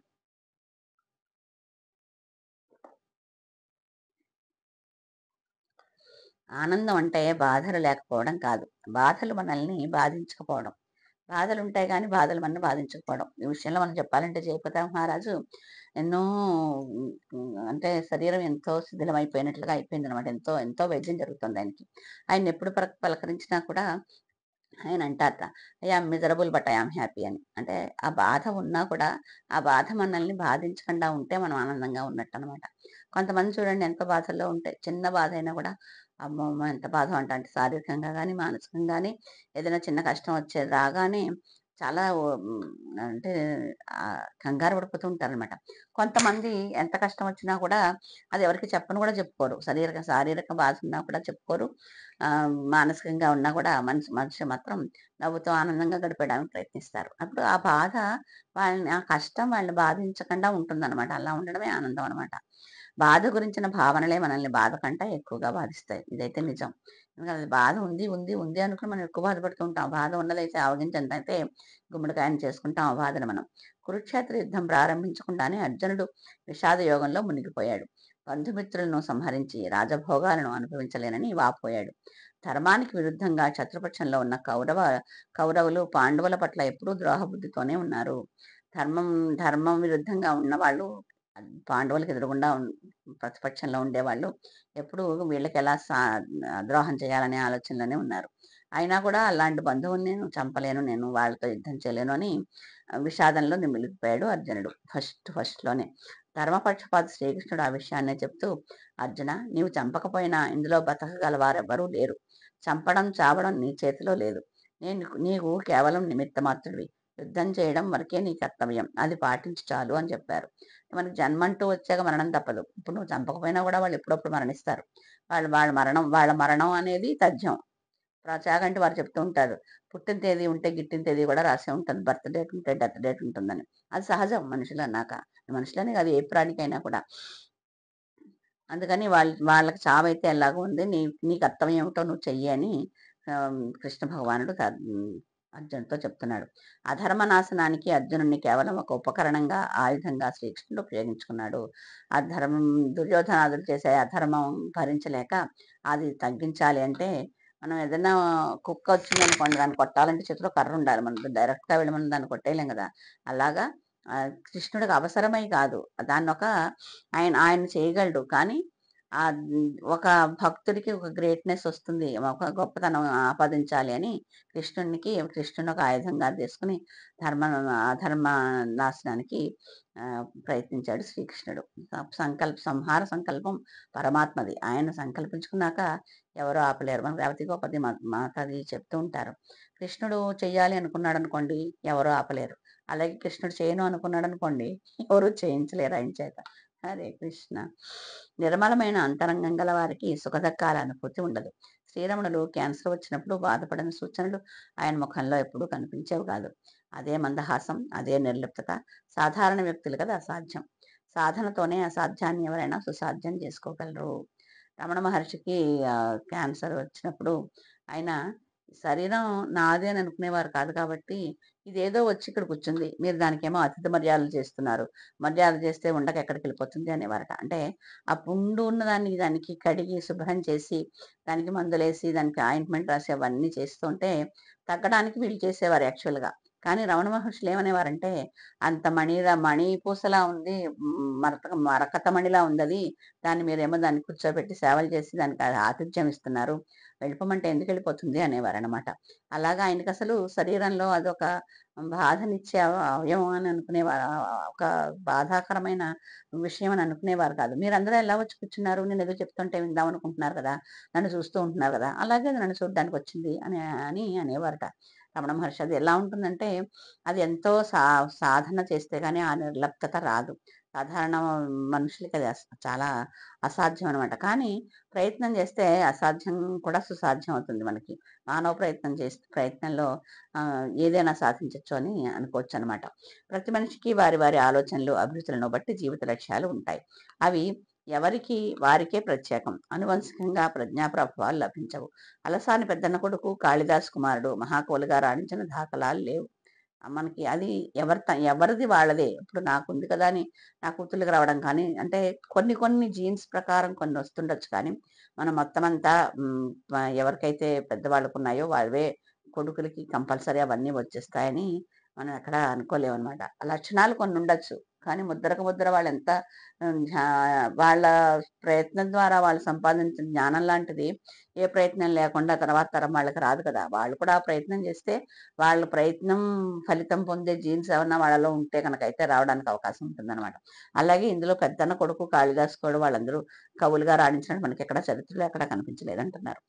ఆనందం అంటే బాధలు లేకపోవడం కాదు. బాధలు మనల్ని బాధించకపోవడం. బాధలుంటాయి గానీ, బాధలు మనల్ని బాధించకపోవడం. ఈ విషయంలో మనం చెప్పాలంటే జయపతాక మహారాజు ఎన్నో అంటే శరీరం ఎంతో శిథిలమైపోయినట్లుగా అయిపోయిందనమాట. ఎంతో, ఎంతో వైద్యం జరుగుతుంది ఆయనకి. ఆయన్నెప్పుడు పలకరించినా కూడా ఆయన అంటారట, I am miserable but I am happy అని. అంటే ఆ బాధ ఉన్నా కూడా, ఆ బాధ మనల్ని బాధించకుండా ఉంటే మనం ఆనందంగా ఉన్నట్టనమాట. కొంతమంది చూడండి ఎంత బాధల్లో ఉంటే, చిన్న బాధైనా కూడా అమ్మమ్మ! ఎంత బాధ అంటే శారీరకంగా గానీ, మానసికంగా గానీ ఏదైనా చిన్న కష్టం వచ్చేది రాగానే చాలా అంటే కంగారు పడిపోతూ ఉంటారనమాట. కొంతమంది ఎంత కష్టం వచ్చినా కూడా అది ఎవరికీ చెప్పను కూడా చెప్పుకోరు. శారీరక బాధ ఉన్నా కూడా చెప్పుకోరు. మానసికంగా ఉన్నా కూడా మనిషి మాత్రం నవ్వుతూ ఆనందంగా గడిపేయడానికి ప్రయత్నిస్తారు. అప్పుడు ఆ బాధ ఆ కష్టం వాళ్ళని బాధించకుండా ఉంటుందనమాట. అలా ఉండడమే ఆనందం అనమాట. బాధ గురించిన భావనలే మనల్ని బాధ కంటే ఎక్కువగా బాధిస్తాయి. ఇదైతే నిజం. ఎందుకంటే బాధ ఉంది, ఉంది, ఉంది అనుకుని మనం ఎక్కువ బాధపడుతూ ఉంటాం. బాధ ఉన్నదైతే ఆవగించంతైతే గుమ్మడికాయని చేసుకుంటాం ఆ బాధను మనం. కురుక్షేత్ర యుద్ధం ప్రారంభించకుండానే అర్జునుడు విషాద యోగంలో మునిగిపోయాడు. బంధుమిత్రులను సంహరించి రాజభోగాలను అనుభవించలేనని వాపోయాడు. ధర్మానికి విరుద్ధంగా శత్రుపక్షంలో ఉన్న కౌరవులు పాండవుల పట్ల ఎప్పుడూ ద్రోహబుద్ధితోనే ఉన్నారు. ధర్మం ధర్మం విరుద్ధంగా ఉన్నవాళ్ళు పాండవులకు ఎదురుగుండా ప్రతిపక్షంలో ఉండేవాళ్ళు ఎప్పుడు వీళ్ళకి ఎలా ద్రోహం చేయాలనే ఆలోచనలోనే ఉన్నారు. అయినా కూడా అలాంటి బంధువుని నేను చంపలేను, నేను వాళ్ళతో యుద్ధం చేయలేను అని విషాదంలో నిమిలిపోయాడు అర్జునుడు ఫస్ట్లోనే. ధర్మపక్షపాత శ్రీకృష్ణుడు ఆ విషయాన్నే చెప్తూ, అర్జున, నీవు చంపకపోయినా ఇందులో బతకగల వారెవ్వరూ లేరు. చంపడం చావడం నీ చేతిలో లేదు. నీవు కేవలం నిమిత్త మాత్రుడివి. యుద్ధం చేయడం వరకే నీ కర్తవ్యం, అది పాటించి చాలు అని చెప్పారు. మనకి జన్మంటూ వచ్చాక మరణం తప్పదు. ఇప్పుడు నువ్వు చంపకపోయినా కూడా వాళ్ళు ఎప్పుడప్పుడు మరణిస్తారు. వాళ్ళ మరణం అనేది తథ్యం. చాగంటి వారు చెప్తూ ఉంటారు, పుట్టిన తేదీ ఉంటే గిట్టిన తేదీ కూడా రాసే ఉంటుంది, బర్త్ డేట్ ఉంటే డెత్ డేట్ ఉంటుందని. అది సహజం మనుషులు అన్నాక. మనుషులని కాదు, ఏ ప్రాణికైనా కూడా. అందుకని వాళ్ళకి చావైతే ఎలాగో ఉంది, నీ కర్తవ్యం ఏమిటో నువ్వు చెయ్యి అని కృష్ణ భగవానుడు అర్జునుడితో చెప్తున్నాడు. అధర్మ నాశనానికి అర్జునుడిని కేవలం ఒక ఉపకరణంగా, ఆయుధంగా శ్రీకృష్ణుడు ఉపయోగించుకున్నాడు. దుర్యోధనాదులు చేసే అధర్మం భరించలేక అది తగ్గించాలి అంటే, మనం ఏదైనా కుక్క వచ్చిందనుకోండి, దాన్ని కొట్టాలంటే చేతిలో కర్ర ఉండాలి. మనం డైరెక్ట్గా వెళ్ళి మనం దాన్ని కొట్టేయలేం కదా. అలాగా కృష్ణుడికి అవసరమై కాదు, దాన్ని ఆయన చేయగలడు. కానీ ఆ ఒక భక్తుడికి ఒక గ్రేట్నెస్ వస్తుంది, ఒక గొప్పతనం ఆపాదించాలి అని కృష్ణుని ఒక ఆయుధంగా తీసుకుని అధర్మ నాశనానికి ప్రయత్నించాడు శ్రీకృష్ణుడు. సంహార సంకల్పం పరమాత్మది. ఆయన సంకల్పించుకున్నాక ఎవరో ఆపలేరు. మన రేవతి గోపది మాతది చెప్తూ ఉంటారు. కృష్ణుడు చెయ్యాలి అనుకున్నాడు అనుకోండి, ఎవరో ఆపలేరు. అలాగే కృష్ణుడు చేయను అనుకున్నాడు అనుకోండి, ఎవరు చేయించలేరు ఆయన చేత. హరే కృష్ణ. నిర్మలమైన అంతరంగం గల వారికి సుఖదక్కాల అనుభూతి ఉండదు. శ్రీరమణులు క్యాన్సర్ వచ్చినప్పుడు బాధపడిన సూచనలు ఆయన ముఖంలో ఎప్పుడూ కనిపించేవి కాదు. అదే మందహాసం, అదే నిర్లిప్తత సాధారణ వ్యక్తులు కదా అసాధ్యం. సాధనతోనే అసాధ్యాన్ని ఎవరైనా సుసాధ్యం చేసుకోగలరు. రమణ మహర్షికి క్యాన్సర్ వచ్చినప్పుడు ఆయన శరీరం నాదే అని అనుకునేవారు కాదు. కాబట్టి ఇదేదో వచ్చి ఇక్కడ కూర్చుంది, మీరు దానికేమో అతిథి మర్యాదలు చేస్తున్నారు, మర్యాద చేస్తే ఉండక ఎక్కడికి వెళ్ళిపోతుంది అనేవారట. అంటే ఆ పుండు ఉన్న దానికి కడిగి శుభ్రం చేసి దానికి మందులేసి దానికి ఆయింట్మెంట్ రాసి అవన్నీ చేస్తుంటే తగ్గడానికి వీళ్ళు చేసేవారు యాక్చువల్గా. కానీ రమణ మహర్షులు ఏమనేవారంటే, అంత మణి పూసలా ఉంది, మరకత మణిలా ఉంది అది, దాన్ని మీరేమో దాన్ని కూర్చోబెట్టి సేవలు చేసి దానికి ఆతిథ్యం ఇస్తున్నారు, వెళ్ళిపోమంటే ఎందుకు వెళ్ళిపోతుంది అనేవారు అనమాట. అలాగా ఆయనకి అసలు శరీరంలో అదొక బాధనిచ్చే అవయవం అని అనుకునేవారు, ఒక బాధాకరమైన విషయం అని అనుకునేవారు కాదు. మీరందరూ ఎలా వచ్చి కూర్చున్నారు, నేను ఏదో చెప్తుంటే విందాం అనుకుంటున్నారు కదా, నన్ను చూస్తూ ఉంటున్నారు కదా, అలాగే అది నన్ను చూడడానికి వచ్చింది అని అనేవారట రమణ మహర్షి. అది ఎలా ఉంటుందంటే, అది ఎంతో సాధన చేస్తే కానీ ఆ నిర్లప్తత రాదు. సాధారణ మనుషులకి అది చాలా అసాధ్యం అనమాట. కానీ ప్రయత్నం చేస్తే అసాధ్యం కూడా సుసాధ్యం అవుతుంది మనకి. మానవ ప్రయత్నంలో ఏదైనా సాధించవచ్చు అని అనుకోవచ్చు అనమాట. ప్రతి మనిషికి వారి వారి ఆలోచనలు, అభిరుచులను బట్టి జీవిత లక్ష్యాలు ఉంటాయి. అవి ఎవరికి వారికే ప్రత్యేకం. అనువంశికంగా ప్రజ్ఞాప్రభావాలు లభించవు. అలసాని పెద్దన్న కొడుకు కాళిదాస్ కుమారుడు మహాకవులుగా రాణించిన దాఖలాలు లేవు. మనకి అది ఎవరిది వాళ్ళదే. ఇప్పుడు నాకుంది కదా అని నా కూతుళ్ళకి రావడం కానీ, అంటే కొన్ని జీన్స్ ప్రకారం కొన్ని వస్తుండొచ్చు. కానీ మనం మొత్తం అంతా ఎవరికైతే పెద్దవాళ్ళకు ఉన్నాయో వాళ్ళవే కొడుకులకి కంపల్సరీ అవన్నీ వచ్చేస్తాయని మనం ఎక్కడ అనుకోలేమన్నమాట. లక్షణాలు కొన్ని ఉండొచ్చు, కానీ ముద్రకు ముద్ర వాళ్ళు ఎంత వాళ్ళ ప్రయత్నం ద్వారా వాళ్ళు సంపాదించిన జ్ఞానం లాంటిది ఏ ప్రయత్నం లేకుండా తర్వాత తరం వాళ్ళకి రాదు కదా. వాళ్ళు కూడా ఆ ప్రయత్నం చేస్తే వాళ్ళ ప్రయత్నం ఫలితం పొందే జీన్స్ ఏమన్నా వాళ్ళలో ఉంటే కనుక అయితే రావడానికి అవకాశం ఉంటుందన్నమాట. అలాగే ఇందులో పెద్దన్న కొడుకు కాళిదాస్ కూడా వాళ్ళందరూ కవులుగా రాణించినట్టు మనకి ఎక్కడ చరిత్రలో ఎక్కడ కనిపించలేదంటున్నారు.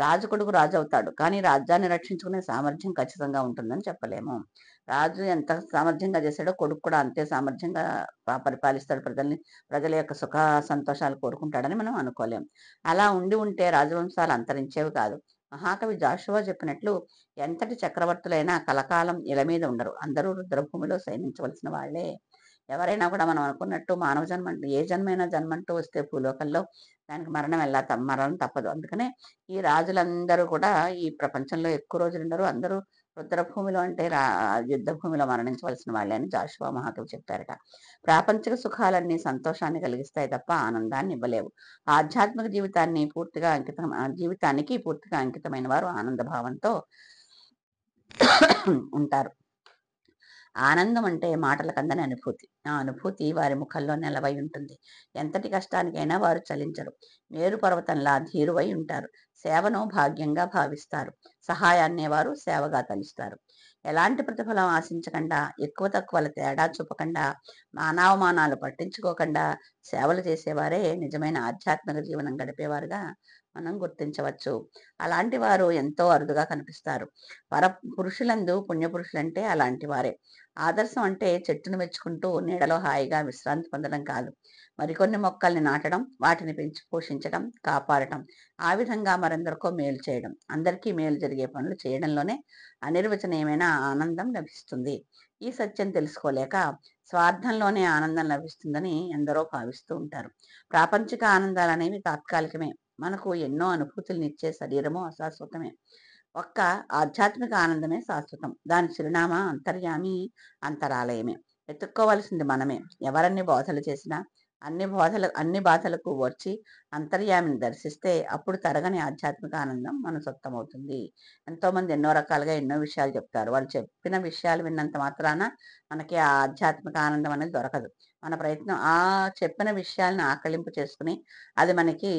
రాజు కొడుకు రాజు అవుతాడు, కానీ రాజ్యాన్ని రక్షించుకునే సామర్థ్యం ఖచ్చితంగా ఉంటుందని చెప్పలేము. రాజు ఎంత సామర్థ్యంగా చేశాడో కొడుకు కూడా అంతే సామర్థ్యంగా పరిపాలిస్తాడు, ప్రజల యొక్క సుఖ సంతోషాలు కోరుకుంటాడని మనం అనుకోలేం. అలా ఉంటే రాజవంశాలు అంతరించేవి కాదు. మహాకవి జాషువా చెప్పినట్లు, ఎంతటి చక్రవర్తులైనా కలకాలం ఇల మీద ఉండరు, అందరూ రుద్రభూమిలో శయనించవలసిన వాళ్లే. ఎవరైనా కూడా మనం అనుకున్నట్టు మానవ జన్మ ఏ జన్మంటూ వస్తే భూలోకంలో దానికి మరణం తప్పదు. అందుకనే ఈ రాజులందరూ కూడా ఈ ప్రపంచంలో ఎక్కువ రోజులు ఉండరు, అందరూ రుద్రభూమిలో అంటే యుద్ధ భూమిలో మరణించవలసిన వాళ్ళే అని జాషువా మహాకవి చెప్పారట. ప్రాపంచిక సుఖాలన్నీ సంతోషాన్ని కలిగిస్తాయి తప్ప ఆనందాన్ని ఇవ్వలేవు. ఆధ్యాత్మిక జీవితానికి పూర్తిగా అంకితమైన వారు ఆనంద భావంతో ఉంటారు. ఆనందం అంటే మాటలకు అందని అనుభూతి. ఆ అనుభూతి వారి ముఖంలో నిలవై ఉంటుంది. ఎంతటి కష్టానికైనా వారు చలించరు. మేరు పర్వతంలా ధీరువై ఉంటారు. సేవను భాగ్యంగా భావిస్తారు. సహాయాన్నే వారు సేవగా తలుస్తారు. ఎలాంటి ప్రతిఫలం ఆశించకుండా, ఎక్కువ తక్కువల తేడా చూపకుండా, మానావమానాలు పట్టించుకోకుండా సేవలు చేసేవారే నిజమైన ఆధ్యాత్మిక జీవనం గడిపేవారుగా మనం గుర్తించవచ్చు. అలాంటి వారు ఎంతో అరుదుగా కనిపిస్తారు. పర పురుషులందు పుణ్యపురుషులంటే అలాంటి వారే. ఆదర్శం అంటే చెట్టును మెచ్చుకుంటూ నీడలో హాయిగా విశ్రాంతి పొందడం కాదు. మరికొన్ని మొక్కల్ని నాటడం, వాటిని పెంచి పోషించడం, కాపాడటం, ఆ విధంగా మరెందరికో మేలు చేయడం. అందరికీ మేలు జరిగే పనులు చేయడంలోనే అనిర్వచనీయమైన ఆనందం లభిస్తుంది. ఈ సత్యం తెలుసుకోలేక స్వార్థంలోనే ఆనందం లభిస్తుందని ఎందరో భావిస్తూ ఉంటారు. ప్రాపంచిక ఆనందాలనేవి తాత్కాలికమే. మనకు ఎన్నో అనుభూతులనిచ్చే శరీరము అశాశ్వతమే. ఒక్క ఆధ్యాత్మిక ఆనందమే శాశ్వతం. దాని చిరునామా అంతర్యామి, అంతరాలయమే. వెతుక్కోవలసింది మనమే. ఎవరన్ని బోధలు చేసినా, అన్ని బాధలకు ఓర్చి అంతర్యామిని దర్శిస్తే అప్పుడు తరగని ఆధ్యాత్మిక ఆనందం మన సొంతమవుతుంది. ఎంతోమంది ఎన్నో రకాలుగా ఎన్నో విషయాలు చెప్తారు. వాళ్ళు చెప్పిన విషయాలు విన్నంత మాత్రాన మనకి ఆ ఆధ్యాత్మిక ఆనందం అనేది దొరకదు. మన ప్రయత్నం ఆ చెప్పిన విషయాలను ఆకళింపు చేసుకుని అది మనకి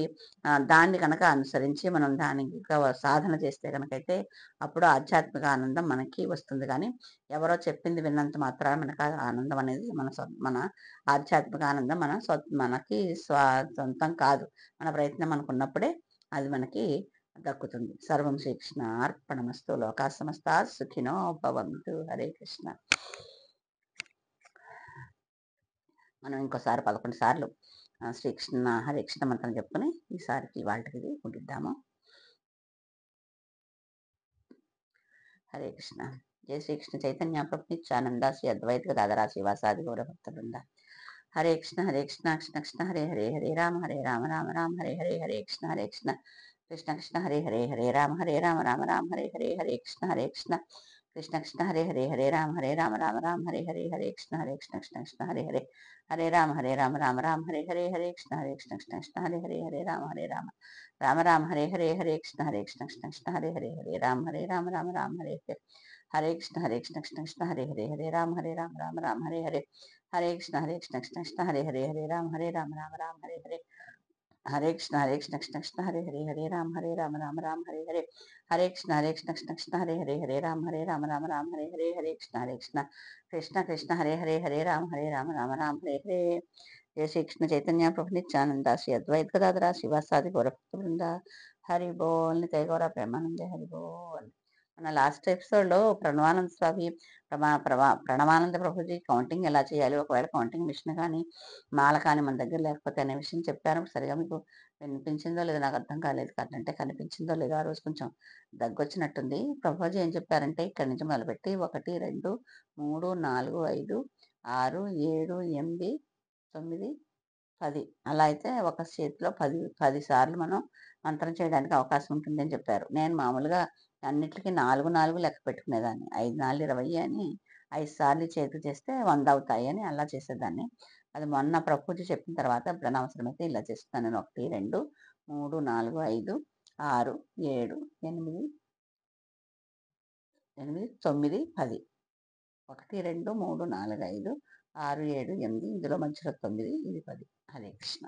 దాన్ని కనుక అనుసరించి మనం దానికి సాధన చేస్తే కనుకైతే అప్పుడు ఆధ్యాత్మిక ఆనందం మనకి వస్తుంది. కానీ ఎవరో చెప్పింది విన్నంత మాత్రాన మనకు ఆ ఆనందం అనేది మన ఆధ్యాత్మిక ఆనందం మనకి సొంతం కాదు. మన ప్రయత్నం మనకున్నప్పుడే అది మనకి దక్కుతుంది. సర్వం శ్రీకృష్ణ అర్పణమస్తు. లోకా సమస్తా సుఖినో భవంతు. హరే కృష్ణ. మనం ఇంకోసారి 11 సార్లు శ్రీకృష్ణ హరే కృష్ణ మంత్రం చెప్పుకొని ఈసారికి వాళ్ళకి ముగిద్దాము. హరే కృష్ణ. జై శ్రీకృష్ణ చైతన్య ప్రభు నిత్యానంద శ్రీ అద్వైత గదాధర శ్రీవాసాది గౌర భక్త బృంద. హరే కృష్ణ కృష్ణ కృష్ణ హరే హరే హరే రామ రామ రామ హరే హరే హరే కృష్ణ కృష్ణ కృష్ణ హరే హరే రామ రామ రామ హరే హరే కృష్ణ కృష్ణ కృష్ణ హరే రామ రామ హరే హరే కృష్ణ కృష్ణ హరే రామ రామ హరే కృష్ణ హరే రామ హరే కృష్ణ హరే రామ కృష్ణ హరే రామ కృష్ణ హరే రామ కృష్ణ హరే రామ కృష్ణ హరే కృష్ణ హరే రామ జయ శ్రీకృష్ణ చైతన్య ప్రభు నిత్యానంద శ్రీ అద్వైత గదాధర శ్రీవాసాది గౌరభక్త బృంద. హరి బోల్ నితయ గౌర ప్రేమానంద హరి బోల్. మన లాస్ట్ ఎపిసోడ్లో ప్రణవానంద స్వామి ప్రణవానంద ప్రభుజీ కౌంటింగ్ ఎలా చేయాలి, ఒకవేళ కౌంటింగ్ మిషన్ కానీ మాల కానీ మన దగ్గర లేకపోతే అనే విషయం చెప్పాను. సరిగా మీకు వినిపించిందో లేదో నాకు అర్థం కాలేదు. అంటే కనిపించిందో లేదో ఆ రోజు కొంచెం దగ్గొచ్చినట్టుంది. ప్రభుజీ ఏం చెప్పారంటే ఇక్కడి నుంచి మొదలుపెట్టి 1 2 3 4 5 6 7 8 9 10 అలా అయితే ఒక చేతిలో 10 సార్లు మనం మంత్రం చేయడానికి అవకాశం ఉంటుందని చెప్పారు. నేను మామూలుగా అన్నిటికీ 4 4 లెక్క పెట్టుకునేదాన్ని. 5 4 20 అని 5 సార్లు చేతికి చేస్తే 100 అవుతాయి అని అలా చేసేదాన్ని. అది మొన్న ప్రభుజీ చెప్పిన తర్వాత ఎప్పుడైనా అవసరమైతే ఇలా చేస్తున్నాను. నేను 1 2 3 4 5 6 7 8 9 10 1 2 3 4 5 6 7 8 ఇందులో మధ్యలో 9 ఇది 10. హరే కృష్ణ.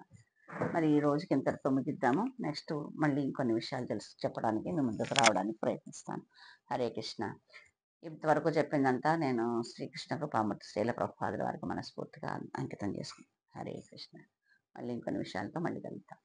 మరి ఈ రోజుకి ఇంతటితో ముగిద్దాము. నెక్స్ట్ మళ్ళీ ఇంకొన్ని విషయాలు చెప్పడానికి మీ ముందుకు రావడానికి ప్రయత్నిస్తాను. హరే కృష్ణ. ఇంతవరకు చెప్పిందంతా నేను శ్రీకృష్ణ కృపామూర్తి శ్రీల ప్రభుపాదుల వారికి మనస్ఫూర్తిగా అంకితం చేసుకుంటాను. హరే కృష్ణ. మళ్ళీ ఇంకొన్ని విషయాలతో మళ్ళీ కలుద్దాం.